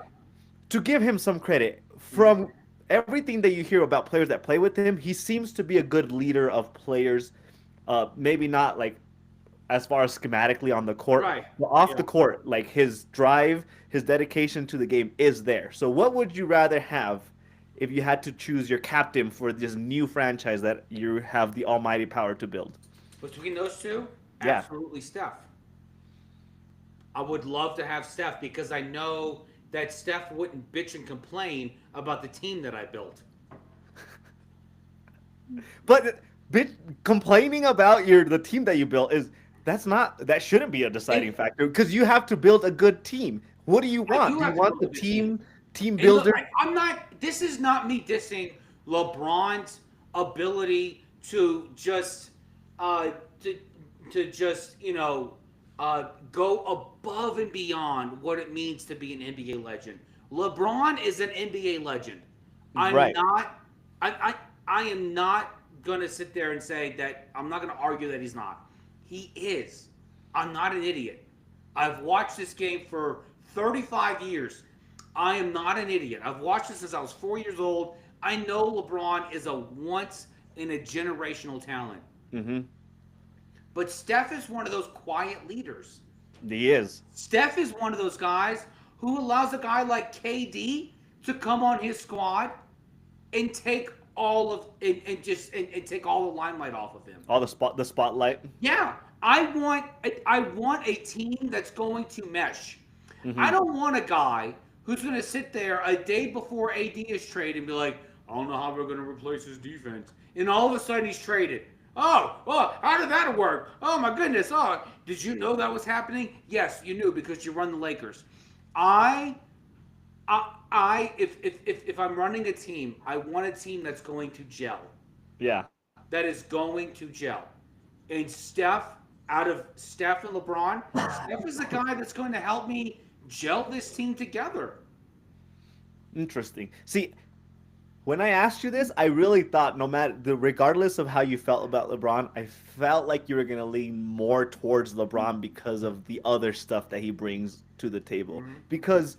to give him some credit, Mhm. from everything that you hear about players that play with him, he seems to be a good leader of players. Maybe not like as far as schematically on the court, Right. but off Yeah. the court, like his drive, his dedication to the game is there. So, what would you rather have if you had to choose your captain for this new franchise that you have the almighty power to build? Between those two, Yeah, absolutely Steph. I would love to have Steph because I know that Steph wouldn't bitch and complain about the team that I built. but complaining about the team that you built is that shouldn't be a And deciding factor because you have to build a good team. What do you I want? do Do you have to want build the a good team. team And look, builder? I'm not. This is not me dissing LeBron's ability to just, uh, to, to just go above and beyond what it means to be an NBA legend. LeBron is an NBA legend. I'm Right. not. I am not gonna sit there and say that. I'm not gonna argue that he's not. He is. I'm not an idiot. I've watched this game for 35 years. I am not an idiot. I've watched this since I was 4 years old. I know LeBron is a once in a generational talent. Mm-hmm. But Steph is one of those quiet leaders. He is. Steph is one of those guys who allows a guy like KD to come on his squad and take all of and take all the limelight off of him. All the spotlight. Yeah, I want a team that's going to mesh. I Mm-hmm. don't want a guy who's going to sit there a day before AD is traded and be like, I don't know how we're going to replace his defense. And all of a sudden he's traded. Oh, how did that work? Oh my goodness. Oh, did you know that was happening? Yes, you knew because you run the Lakers. I if I'm running a team, I want a team that's going to gel. Yeah. That is going to gel. And Steph, out of Steph and LeBron, Steph is the guy that's going to help me gel this team together. Interesting. See, when I asked you this, I really thought regardless of how you felt about LeBron, I felt like you were gonna lean more towards LeBron because of the other stuff that he brings to the table. Mm-hmm. Because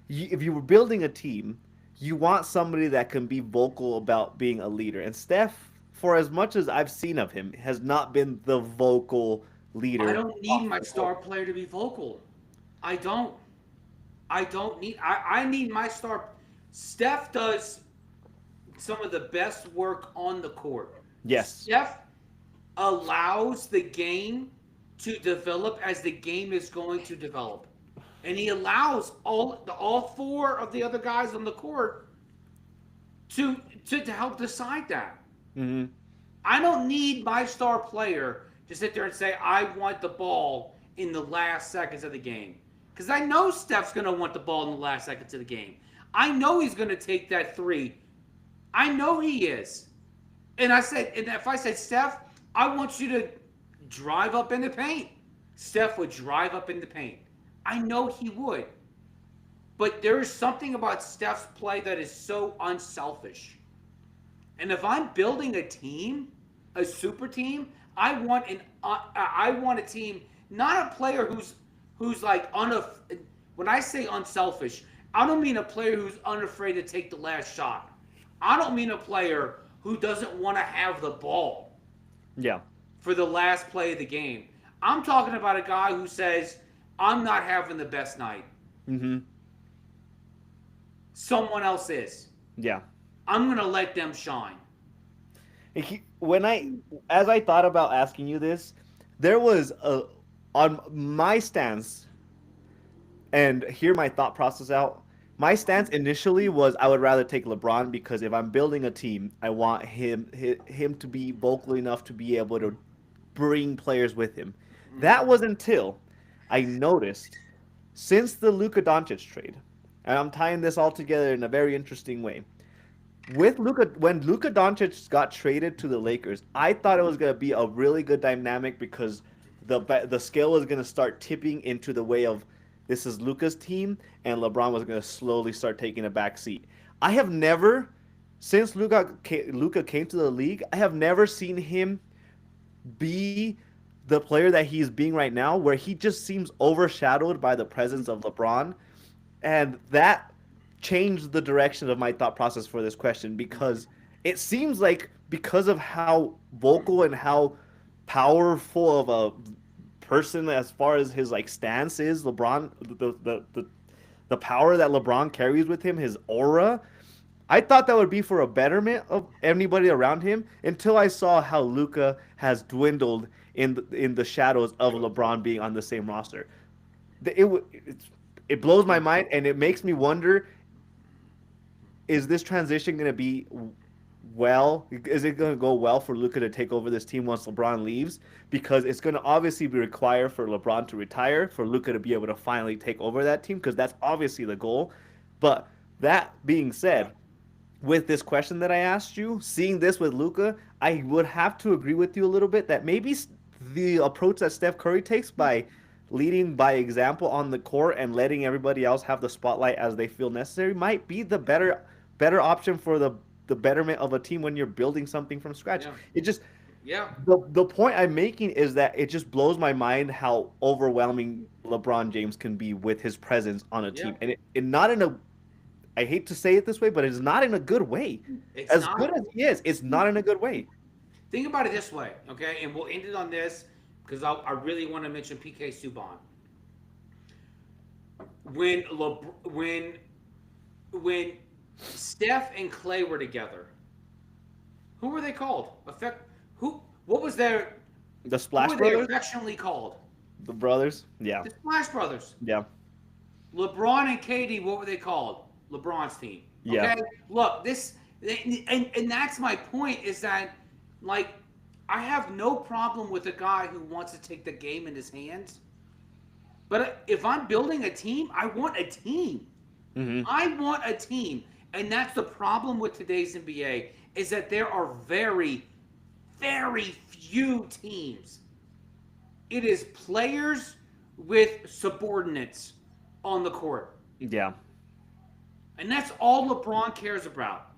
if you were building a team, you want somebody that can be vocal about being a leader. And Steph, for as much as I've seen of him, has not been the vocal I leader don't need off my the court. star player to be vocal. I don't. I don't need. I need my star. Steph does some of the best work on the court. Yes. Steph allows the game to develop as the game is going to develop. And he allows all four of the other guys on the court to to help decide that. Hmm. I don't need my star player to sit there and say I want the ball in the last seconds of the game. Because I know Steph's going to want the ball in the last seconds of the game. I know he's going to take that three. I know he is. And if I said, Steph, I want you to drive up in the paint, Steph would drive up in the paint. I know he would. But there is something about Steph's play that is so unselfish. And if I'm building a team, a super team. I want a team, not a player who's like when I say unselfish, I don't mean a player who's unafraid to take the last shot. I don't mean a player who doesn't want to have the ball Yeah. for the last play of the game. I'm talking about a guy who says, I'm not having the best night. Mm-hmm. Someone else is. Yeah. I'm going to let them shine. When as I thought about asking you this, there was a on my stance, and hear my thought process out. My stance initially was I would rather take LeBron because if I'm building a team, I want him to be vocal enough to be able to bring players with him. That was until I noticed since the Luka Doncic trade, and I'm tying this all together in a very interesting way. With Luka, when Luka Doncic got traded to the Lakers, I thought it was going to be a really good dynamic because the scale was going to start tipping into the way of this is Luka's team, and LeBron was going to slowly start taking a back seat. I have never, since Luka came to the league, I have never seen him be the player that he's being right now, where he just seems overshadowed by the presence of LeBron, and that changed the direction of my thought process for this question because it seems like because of how vocal and how powerful of a person as far as his like stance is, LeBron, the power that LeBron carries with him, his aura. I thought that would be for a betterment of anybody around him until I saw how Luca has dwindled in the shadows of LeBron being on the same roster. It blows my mind and it makes me wonder: is this transition going to be well? Is it going to go well for Luka to take over this team once LeBron leaves? Because it's going to obviously be required for LeBron to retire for Luka to be able to finally take over that team because that's obviously the goal. But that being said, with this question that I asked you, seeing this with Luka, I would have to agree with you a little bit that maybe the approach that Steph Curry takes by leading by example on the court and letting everybody else have the spotlight as they feel necessary might be the better option for the betterment of a team when you're building something from scratch. Yeah. It just Yeah. the point I'm making is that it just blows my mind how overwhelming LeBron James can be with his presence on a Yeah. team, and not in a, I hate to say it this way, but it's not in a good way. It's As good not. as he is, it's not in a good way. Think about it this way, okay? And we'll end it on this because I really want to mention PK Subban. When when Steph and Clay were together, who were they called? Who? What was their? The Who Splash were they Brothers, affectionately called? the brothers, yeah, The Splash Brothers. yeah, LeBron and KD. What were they called? LeBron's team. yeah, Okay. Look, and that's my point is that like I have no problem with a guy who wants to take the game in his hands. But if I'm building a team, I want a team. hmm, I want a team. And that's the problem with today's NBA is that there are very, very few teams. It is players with subordinates on the court. yeah. And that's all LeBron cares about.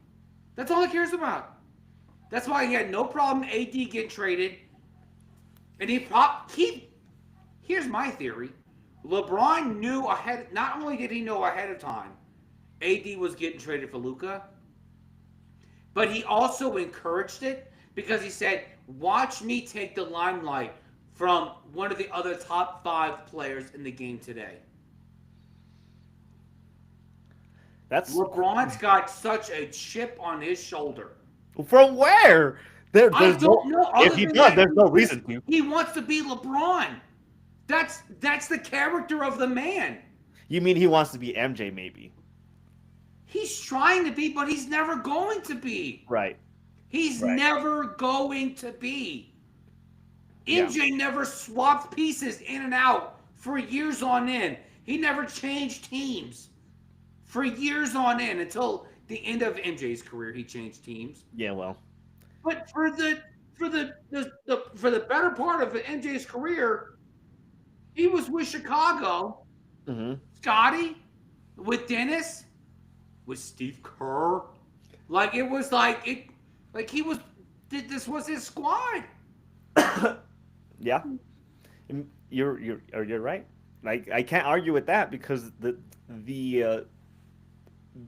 That's all he cares about. That's why he had no problem AD getting traded. And here's my theory. LeBron knew ahead. Not only did he know ahead of time, AD was getting traded for Luka, but he also encouraged it because he said, "Watch me take the limelight from one of the other top 5 players in the game today." That's LeBron's got such a chip on his shoulder. from where? I There's don't no. know. If Other he than does, that, there's no reason to. he wants to be LeBron. That's the character of the man. You mean he wants to be MJ? Maybe. He's trying to be, but he's never going to be. Right. He's Right. never going to be. Yeah. MJ never swapped pieces in and out for years on end. He never changed teams for years on end until the end of MJ's career. He changed teams, Yeah. Well. but for the better part of MJ's career, he was with Chicago, Hmm. Scotty, with Dennis, with Steve Kerr. Like it was like he was This was his squad. Yeah, you're right. Like I can't argue with that because the uh,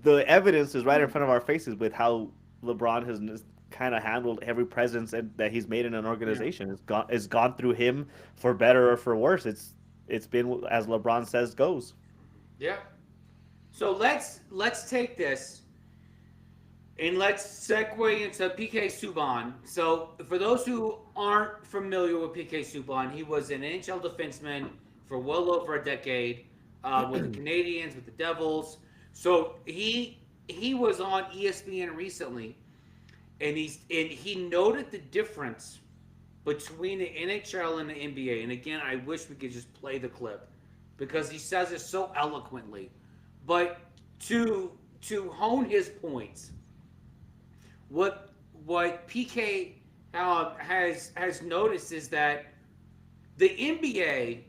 the evidence is right in front of our faces with how LeBron has kind of handled every presence that he's made in an Yeah. organization. It's gone through him for better or for worse. It's been as LeBron says goes. Yeah. So let's take this and let's segue into PK Subban. So for those who aren't familiar with PK Subban, he was an NHL defenseman for well over a decade with the Canadians, with the Devils. So he was on ESPN recently, and he noted the difference between the NHL and the NBA. And again, I wish we could just play the clip because he says it so eloquently. But to hone his points, what PK has noticed is that the NBA,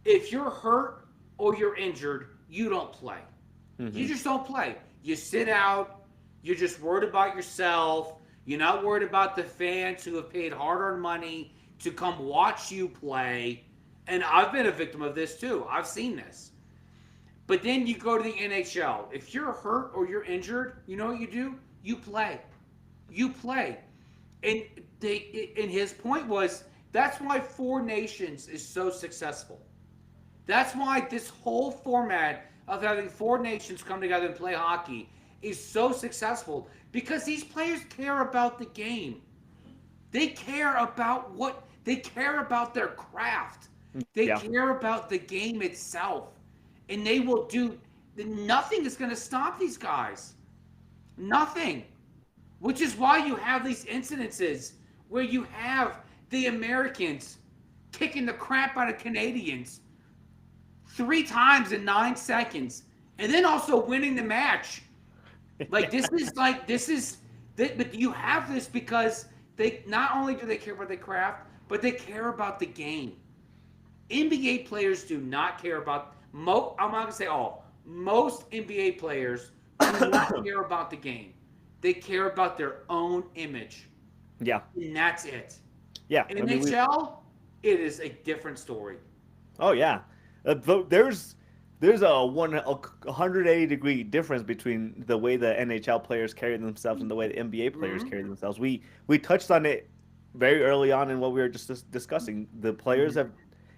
if you're hurt or you're injured, you don't play. You Hmm. just don't play. You sit out. You're just worried about yourself. You're not worried about the fans who have paid hard-earned money to come watch you play. And I've been a victim of this too. I've seen this. But then you go to the NHL. If you're hurt or you're injured, you know what you do? You play. You play. And his point was that's why Four Nations is so successful. That's why this whole format of having four nations come together and play hockey is so successful because these players care about the game. They care about they care about their craft. They Yeah, care about the game itself. And they will do nothing is going to stop these guys. Nothing. Which is why you have these incidences where you have the Americans kicking the crap out of Canadians 3 times in 9 seconds, and then also winning the match. But you have this because they not only do they care about the craft, but they care about the game. NBA players do not care about I'm not gonna say all. Most NBA players do not care about the game. They care about their own image, yeah, and that's it. yeah. I mean, we. NHL, it is a different story. Oh yeah, there's a 180-degree difference between the way the NHL players carry themselves and the way the NBA players Mm-hmm. carry themselves. We touched on it very early on in what we were just discussing. The players Mm-hmm. have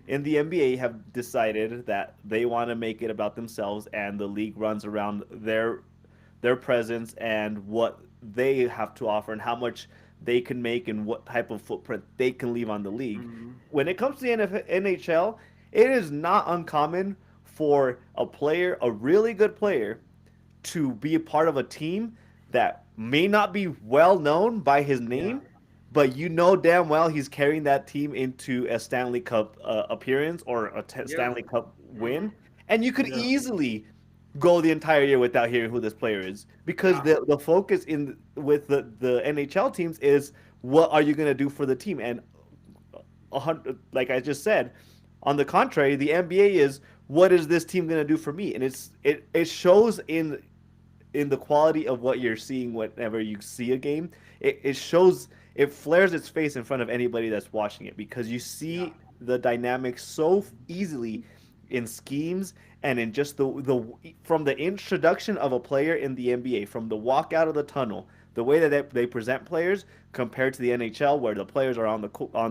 in the NBA have decided that they want to make it about themselves, and the league runs around their presence and what they have to offer and how much they can make and what type of footprint they can leave on the league. Mm-hmm. When it comes to the NHL, it is not uncommon for a player, a really good player, to be a part of a team that may not be well known by his Yeah. name, but you know damn well he's carrying that team into a Stanley Cup appearance or a Yeah. Stanley Cup Mm-hmm. win, and you could Yeah. easily go the entire year without hearing who this player is because Yeah. the focus in with the NHL teams is what are you going to do for the team, and like I just said, on the contrary, the NBA is what is this team going to do for me, and it shows in the quality of what you're seeing whenever you see a game. It shows, it flares its face in front of anybody that's watching it because you Yeah. see the dynamics so easily in schemes and in just the from the introduction of a player in the NBA, from the walk out of the tunnel, the way that they present players compared to the NHL, where the players are on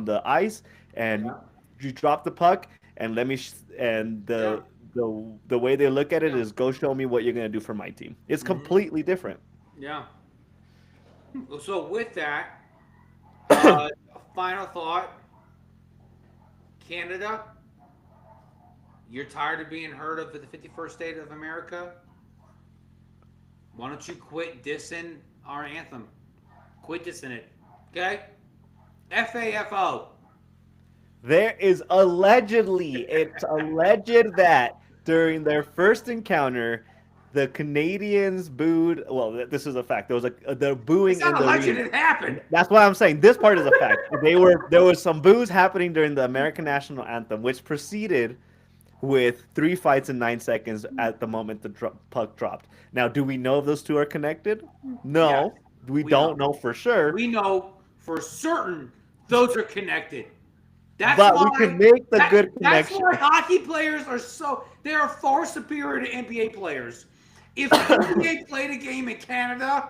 the ice and Yeah. you drop the puck and and Yeah. the way they look at it Yeah. is go show me what you're gonna do for my team. It's Mm-hmm. completely different. Yeah. So with that, final thought: Canada, you're tired of being heard of the 51st state of America. Why don't you quit dissing our anthem? Quit dissing it. Okay? FAFO. There is allegedly, it's alleged that during their first encounter, the Canadians booed. Well, this is a fact. There was the It's booing in not a the legend. arena. It happened. That's why I'm saying this part is a fact. There was some boos happening during the American national anthem, which proceeded with 3 fights in 9 seconds at the moment the puck dropped. Now, do we know if those two are connected? Yes. No, we We know. don't know for sure. We know. for certain those are connected. That's But we can why make the good that's connection. why hockey players are so they are far superior to NBA players. If the NBA played a game in Canada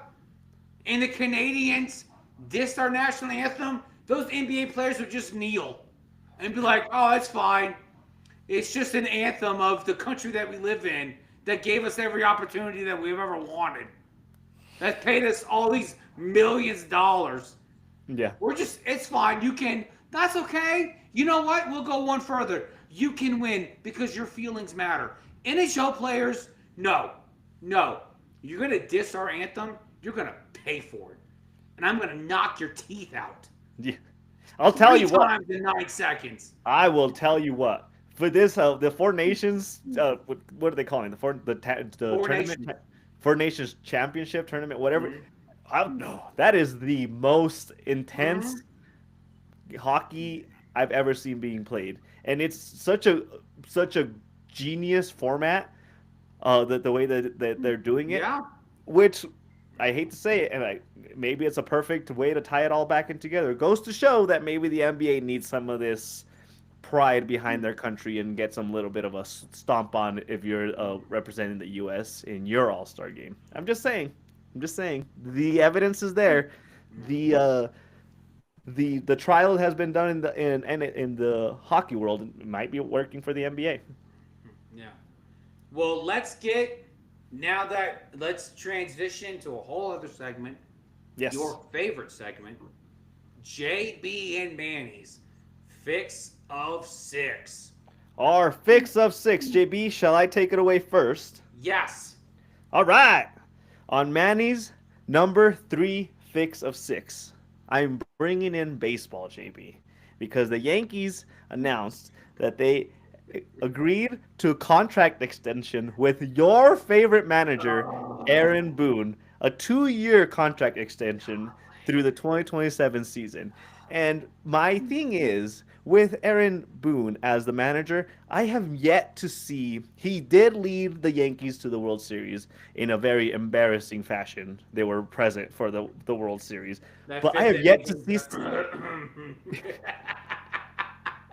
and the Canadians dissed our national anthem, those NBA players would just kneel and be like, "Oh, it's fine. It's just an anthem of the country that we live in that gave us every opportunity that we've ever wanted. That paid us all these millions of dollars. Yeah. We're just, it's fine. You can, that's okay. You know what? We'll go one further. You can win because your feelings matter. NHL players, no, no. You're going to diss our anthem, you're going to pay for it. And I'm going to knock your teeth out Yeah. I'll tell three you what. times in 9 seconds. I will tell you what. For this, the Four Nations, what are they calling the Four tournament? Nations. Four Nations Championship tournament, whatever. Mm-hmm. I don't know. That is the most Mm-hmm. intense hockey I've ever seen being played, and it's such a genius format. The way that they're doing it, Yeah. which I hate to say it, and maybe it's a perfect way to tie it all back in together. It goes to show that maybe the NBA needs some of this pride behind their country and get some little bit of a stomp on if you're representing the U.S. in your All Star game. I'm just saying. I'm just saying. The evidence is there. The the trial has been done in the hockey world. It might be working for the NBA. Yeah. Well, let's transition to a whole other segment. Yes. Your favorite segment, JB and Manny's Fix of Six. Our fix of six, JB. Shall I take it away first? Yes. All right. On Manny's number three fix of six, I'm bringing in baseball, JB, because the Yankees announced that they agreed to a contract extension with your favorite manager, Aaron Boone, a 2-year contract extension through the 2027 season. And my thing is, with Aaron Boone as the manager, I have yet to see. He did lead the Yankees to the World Series in a very embarrassing fashion. They were present for the World Series. That But I fifth have yet to inning. see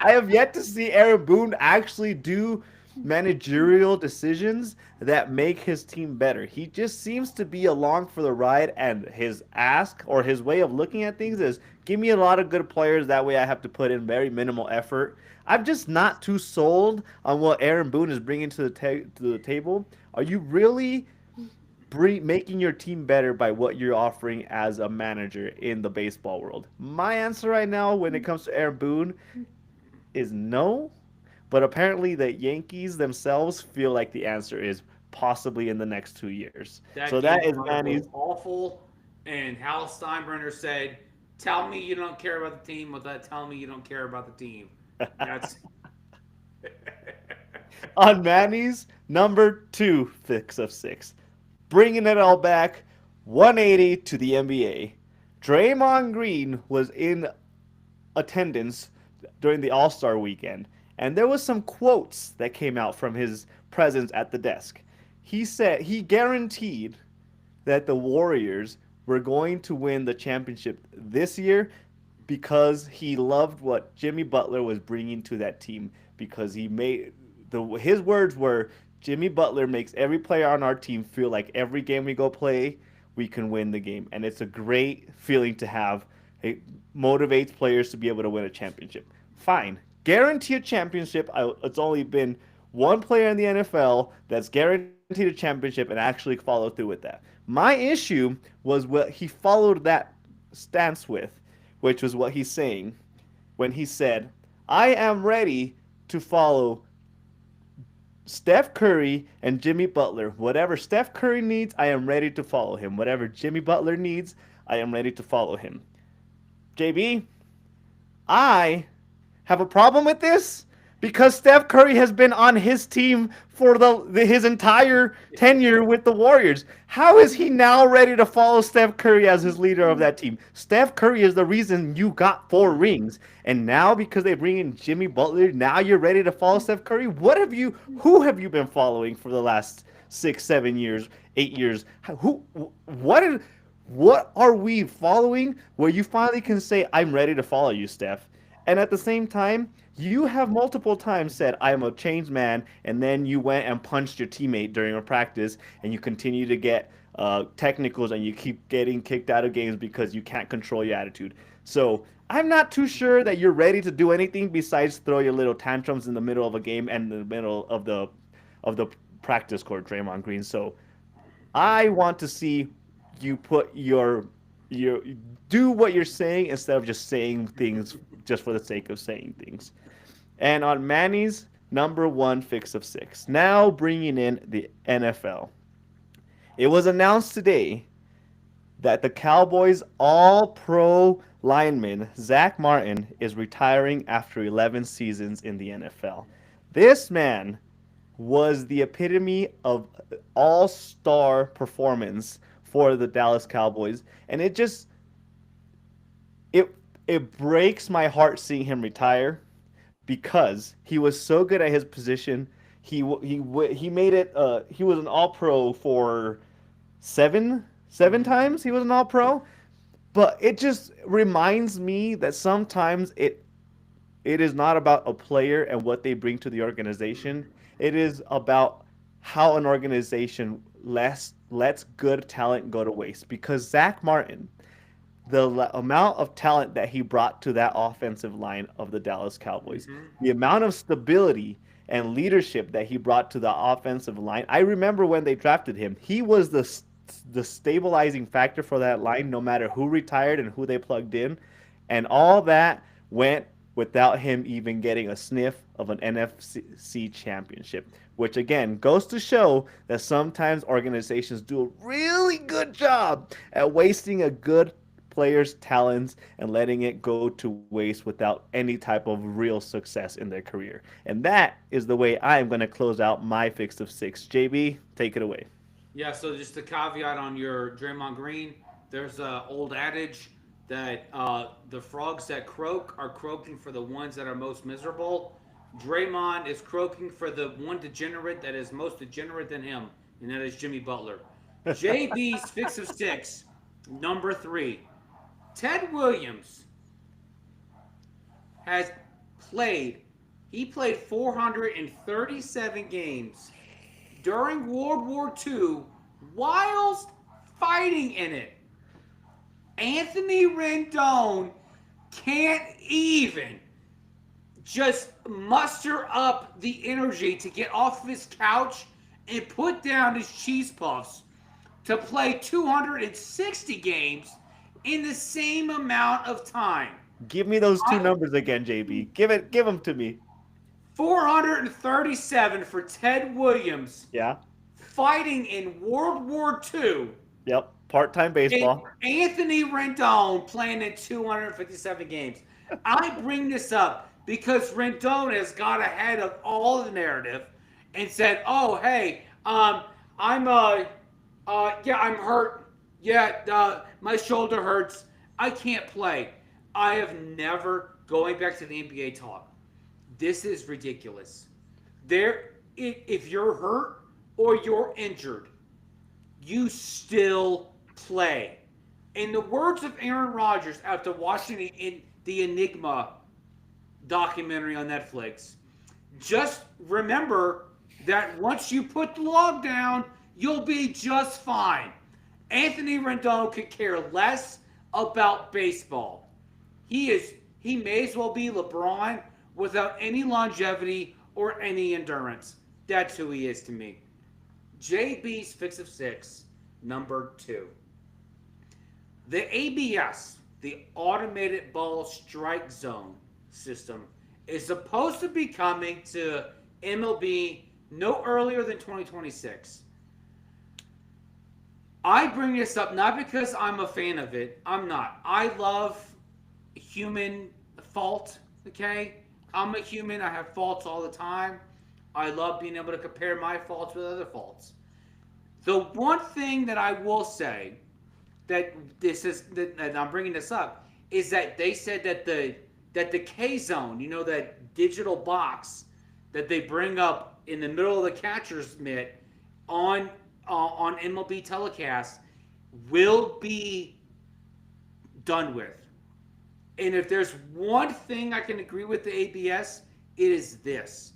I have yet to see Aaron Boone actually do managerial decisions that make his team better. He just seems to be along for the ride, and his ask or his way of looking at things is give me a lot of good players. That way, I have to put in very minimal effort. I'm just not too sold on what Aaron Boone is bringing to the table. Are you really making your team better by what you're offering as a manager in the baseball world? My answer right now, when it comes to Aaron Boone, is no, but apparently the Yankees themselves feel like the answer is possibly in the next 2 years. So That that game is five was Manny's. awful. And Hal Steinbrenner said, "Tell me you don't care about the team without telling me you don't care about the team." That's On Manny's number two fix of six, bringing it all back 180 to the NBA. Draymond Green was in attendance during the All Star weekend, and there was some quotes that came out from his presence at the desk. He said he guaranteed that the Warriors were going to win the championship this year because he loved what Jimmy Butler was bringing to that team. Because he made his words were Jimmy Butler makes every player on our team feel like every game we go play, we can win the game, and it's a great feeling to have. It motivates players to be able to win a championship. Fine, guarantee a championship. It's only been one player in the NFL that's guaranteed a championship and actually followed through with that. My issue was what he followed that stance with, which was what he's saying when he said, I am ready to follow Steph Curry and Jimmy Butler. Whatever Steph Curry needs, I am ready to follow him. Whatever Jimmy Butler needs, I am ready to follow him. JB, I have a problem with this because Steph Curry has been on his team for his entire tenure with the Warriors. How is he now ready to follow Steph Curry as his leader of that team? Steph Curry is the reason you got 4 rings. And now because they bring in Jimmy Butler, now you're ready to follow Steph Curry? Who have you been following for the last 6, 7 years, 8 years? What are we following where you finally can say, I'm ready to follow you, Steph? And at the same time, you have multiple times said, I am a changed man, and then you went and punched your teammate during a practice, and you continue to get technicals, and you keep getting kicked out of games because you can't control your attitude. So I'm not too sure that you're ready to do anything besides throw your little tantrums in the middle of a game and in the middle of the practice court, Draymond Green. So I want to see you put your do what you're saying instead of just saying things just for the sake of saying things. And on Manny's number one fix of six, now bringing in the NFL. It was announced today that the Cowboys All Pro lineman Zach Martin is retiring after 11 seasons in the NFL. This man was the epitome of all-star performance for the Dallas Cowboys, and it it breaks my heart seeing him retire because he was so good at his position. He made it. He was an All-Pro for seven Mhm. times. He was an All-Pro, but it just reminds me that sometimes it is not about a player and what they bring to the organization. It is about how an organization lets good talent go to waste. Because Zach Martin, the amount of talent that he brought to that offensive line of the Dallas Cowboys, Mhm. the amount of stability and leadership that he brought to the offensive line. I remember when they drafted him, he was the stabilizing factor for that line no matter who retired and who they plugged in. And all that went without him even getting a sniff of an NFC championship, which again goes to show that sometimes organizations do a really good job at wasting a good players' talents and letting it go to waste without any type of real success in their career. And that is the way I am going to close out my fix of six. JB, take it away. Yeah, so just a caveat on your Draymond Green, there's an old adage that the frogs that croak are croaking for the ones that are most miserable. Draymond is croaking for the one degenerate that is most degenerate than him, and that is Jimmy Butler. JB's fix of six, number three. Ted Williams has played, he played 437 games during World War II whilst fighting in it. Anthony Rendon can't even just muster up the energy to get off of his couch and put down his cheese puffs to play 260 games in the same amount of time. Give me those two I, numbers again, JB. Give them to me. 437 for Ted Williams Yeah. fighting in World War II. Yep. Part-time And baseball. Anthony Rendon playing in 257 games. I bring this up because Rendon has got ahead of all the narrative and said, "Oh, hey, I'm yeah, I'm hurt. Yeah, my shoulder hurts. I can't play. I have never going back to the NBA talk. This is ridiculous. There, if you're hurt or you're injured, you still play. In the words of Aaron Rodgers after watching the Enigma documentary on Netflix, just remember that once you put the log down, you'll be just fine. Anthony Rendon could care less about baseball. He may as well be LeBron without any longevity or any endurance. That's who he is to me. JB's fix of six, number two. The ABS, the automated ball strike zone system, is supposed to be coming to MLB no earlier than 2026. I bring this up not because I'm a fan of it. I'm not. I love human fault, okay? I'm a human. I have faults all the time. I love being able to compare my faults with other faults. The one thing that I will say that this is that I'm bringing this up is that they said that the K zone, you know, that digital box that they bring up in the middle of the catcher's mitt on MLB telecast, will be done with. And if there's one thing I can agree with the ABS, it is this.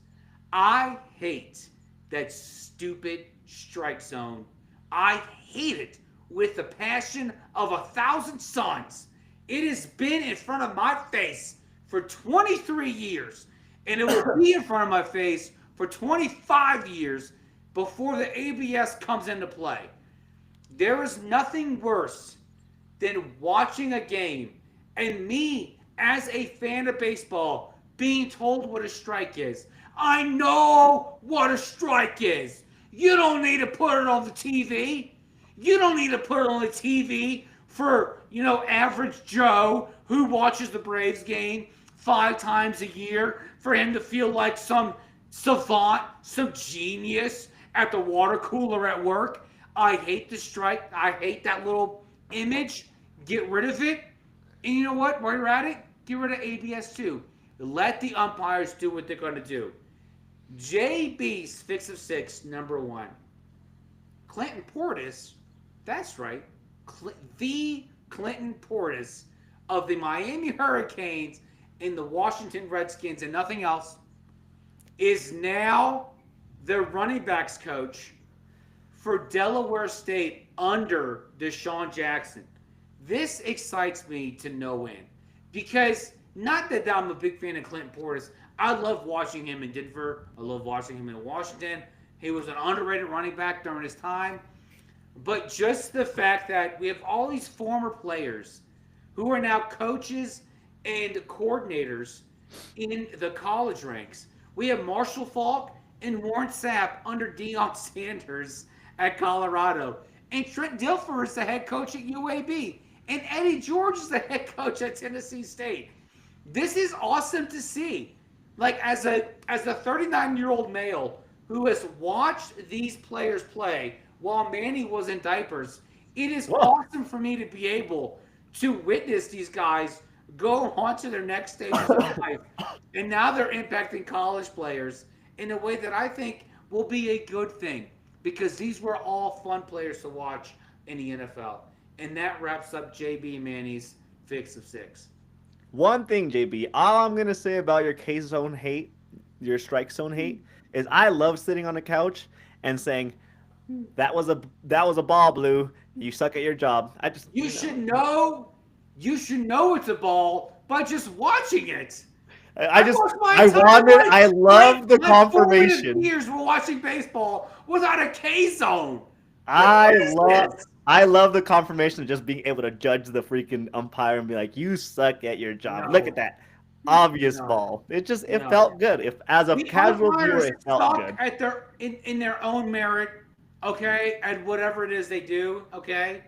I hate that stupid strike zone. I hate it with the passion of 1,000 suns. It has been in front of my face for 23 years, and it will be in front of my face for 25 years before the ABS comes into play. There is nothing worse than watching a game and me as a fan of baseball being told what a strike is. I know what a strike is. You don't need to put it on the TV. You don't need to put it on the TV for, average Joe who watches the Braves game 5 times a year for him to feel like some savant, some genius at the water cooler at work. I hate the strike. I hate that little image. Get rid of it. And you know what? While you're at it, get rid of ABS too. Let the umpires do what they're going to do. JB's Fix of Six, number one. Clinton Portis, that's right, the Clinton Portis of the Miami Hurricanes and the Washington Redskins and nothing else, is now the running backs coach for Delaware State under Deshaun Jackson. This excites me to no end because not that I'm a big fan of Clinton Portis. I love watching him in Denver. I love watching him in Washington. He was an underrated running back during his time. But just the fact that we have all these former players who are now coaches and coordinators in the college ranks. We have Marshall Faulk and Warren Sapp under Deion Sanders at Colorado. And Trent Dilfer is the head coach at UAB. And Eddie George is the head coach at Tennessee State. This is awesome to see. Like as a 39-year-old male who has watched these players play while Manny was in diapers, it is awesome for me to be able to witness these guys go on to their next stage of life. And now they're impacting college players in a way that I think will be a good thing because these were all fun players to watch in the NFL. And that wraps up JB Manny's Fix of Six. One thing, JB, all I'm gonna say about your K zone hate, your strike zone hate, is I love sitting on the couch and saying, that was a ball, Blue. You suck at your job. You should know it's a ball by just watching it. I love the confirmation. Years we're watching baseball without a K zone. I love the confirmation of just being able to judge the freaking umpire and be like, "You suck at your job. No. Look at that obvious ball." It felt good. If as a casual viewer, it felt good. At in their own merit, okay, at whatever it is they do, okay.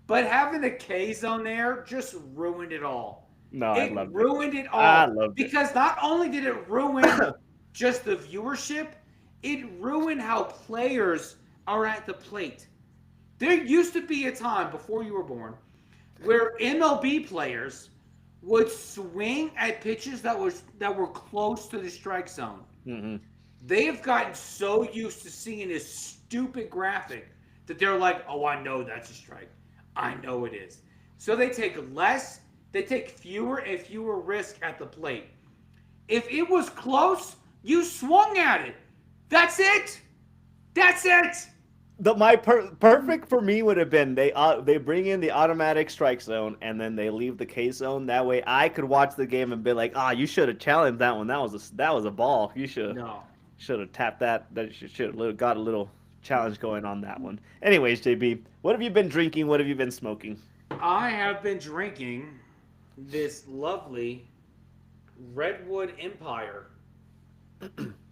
But having the K zone there just ruined it all. No, I loved it. Ruined it all. I loved it. Because not only did it ruin just the viewership, it ruined how players are at the plate. There used to be a time before you were born where MLB players would swing at pitches that were close to the strike zone. Mm-hmm. They have gotten so used to seeing this stupid graphic that they're like, "Oh, I know that's a strike. I know it is." So they take fewer and fewer risk at the plate. If it was close, you swung at it. That's it. That's it. Perfect for me would have been they bring in the automatic strike zone and then they leave the K zone. That way I could watch the game and be like, you should have challenged that one. That was a ball. You should have tapped that. That should have got a little challenge going on that one. Anyways, JB, what have you been drinking? What have you been smoking? I have been drinking this lovely Redwood Empire.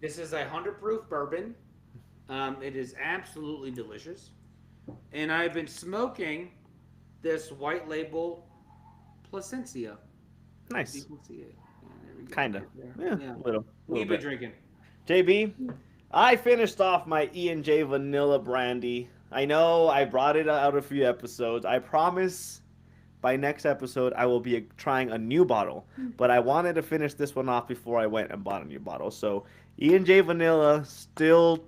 This is 100 proof bourbon. It is absolutely delicious. And I've been smoking this white label Placencia. Nice. You can see it. Kind of. Yeah, a little. What have you been drinking? JB, I finished off my E&J Vanilla Brandy. I know I brought it out a few episodes. I promise by next episode I will be trying a new bottle. But I wanted to finish this one off before I went and bought a new bottle. So E&J Vanilla, still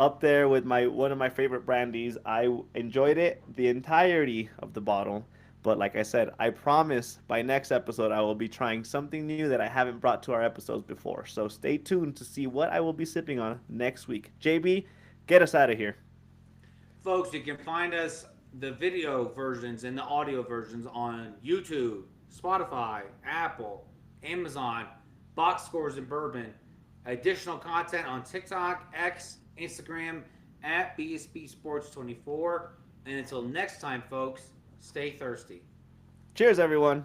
Up there with my one of my favorite brandies. I enjoyed it the entirety of the bottle. But like I said, I promise by next episode I will be trying something new that I haven't brought to our episodes before. So stay tuned to see what I will be sipping on next week. JB, get us out of here. Folks, you can find us the video versions and the audio versions on YouTube, Spotify, Apple, Amazon, Box Scores and Bourbon. Additional content on TikTok, X, Instagram at BSB Sports 24. And until next time, folks, stay thirsty. Cheers, everyone.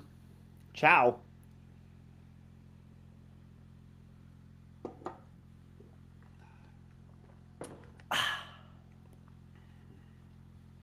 Ciao.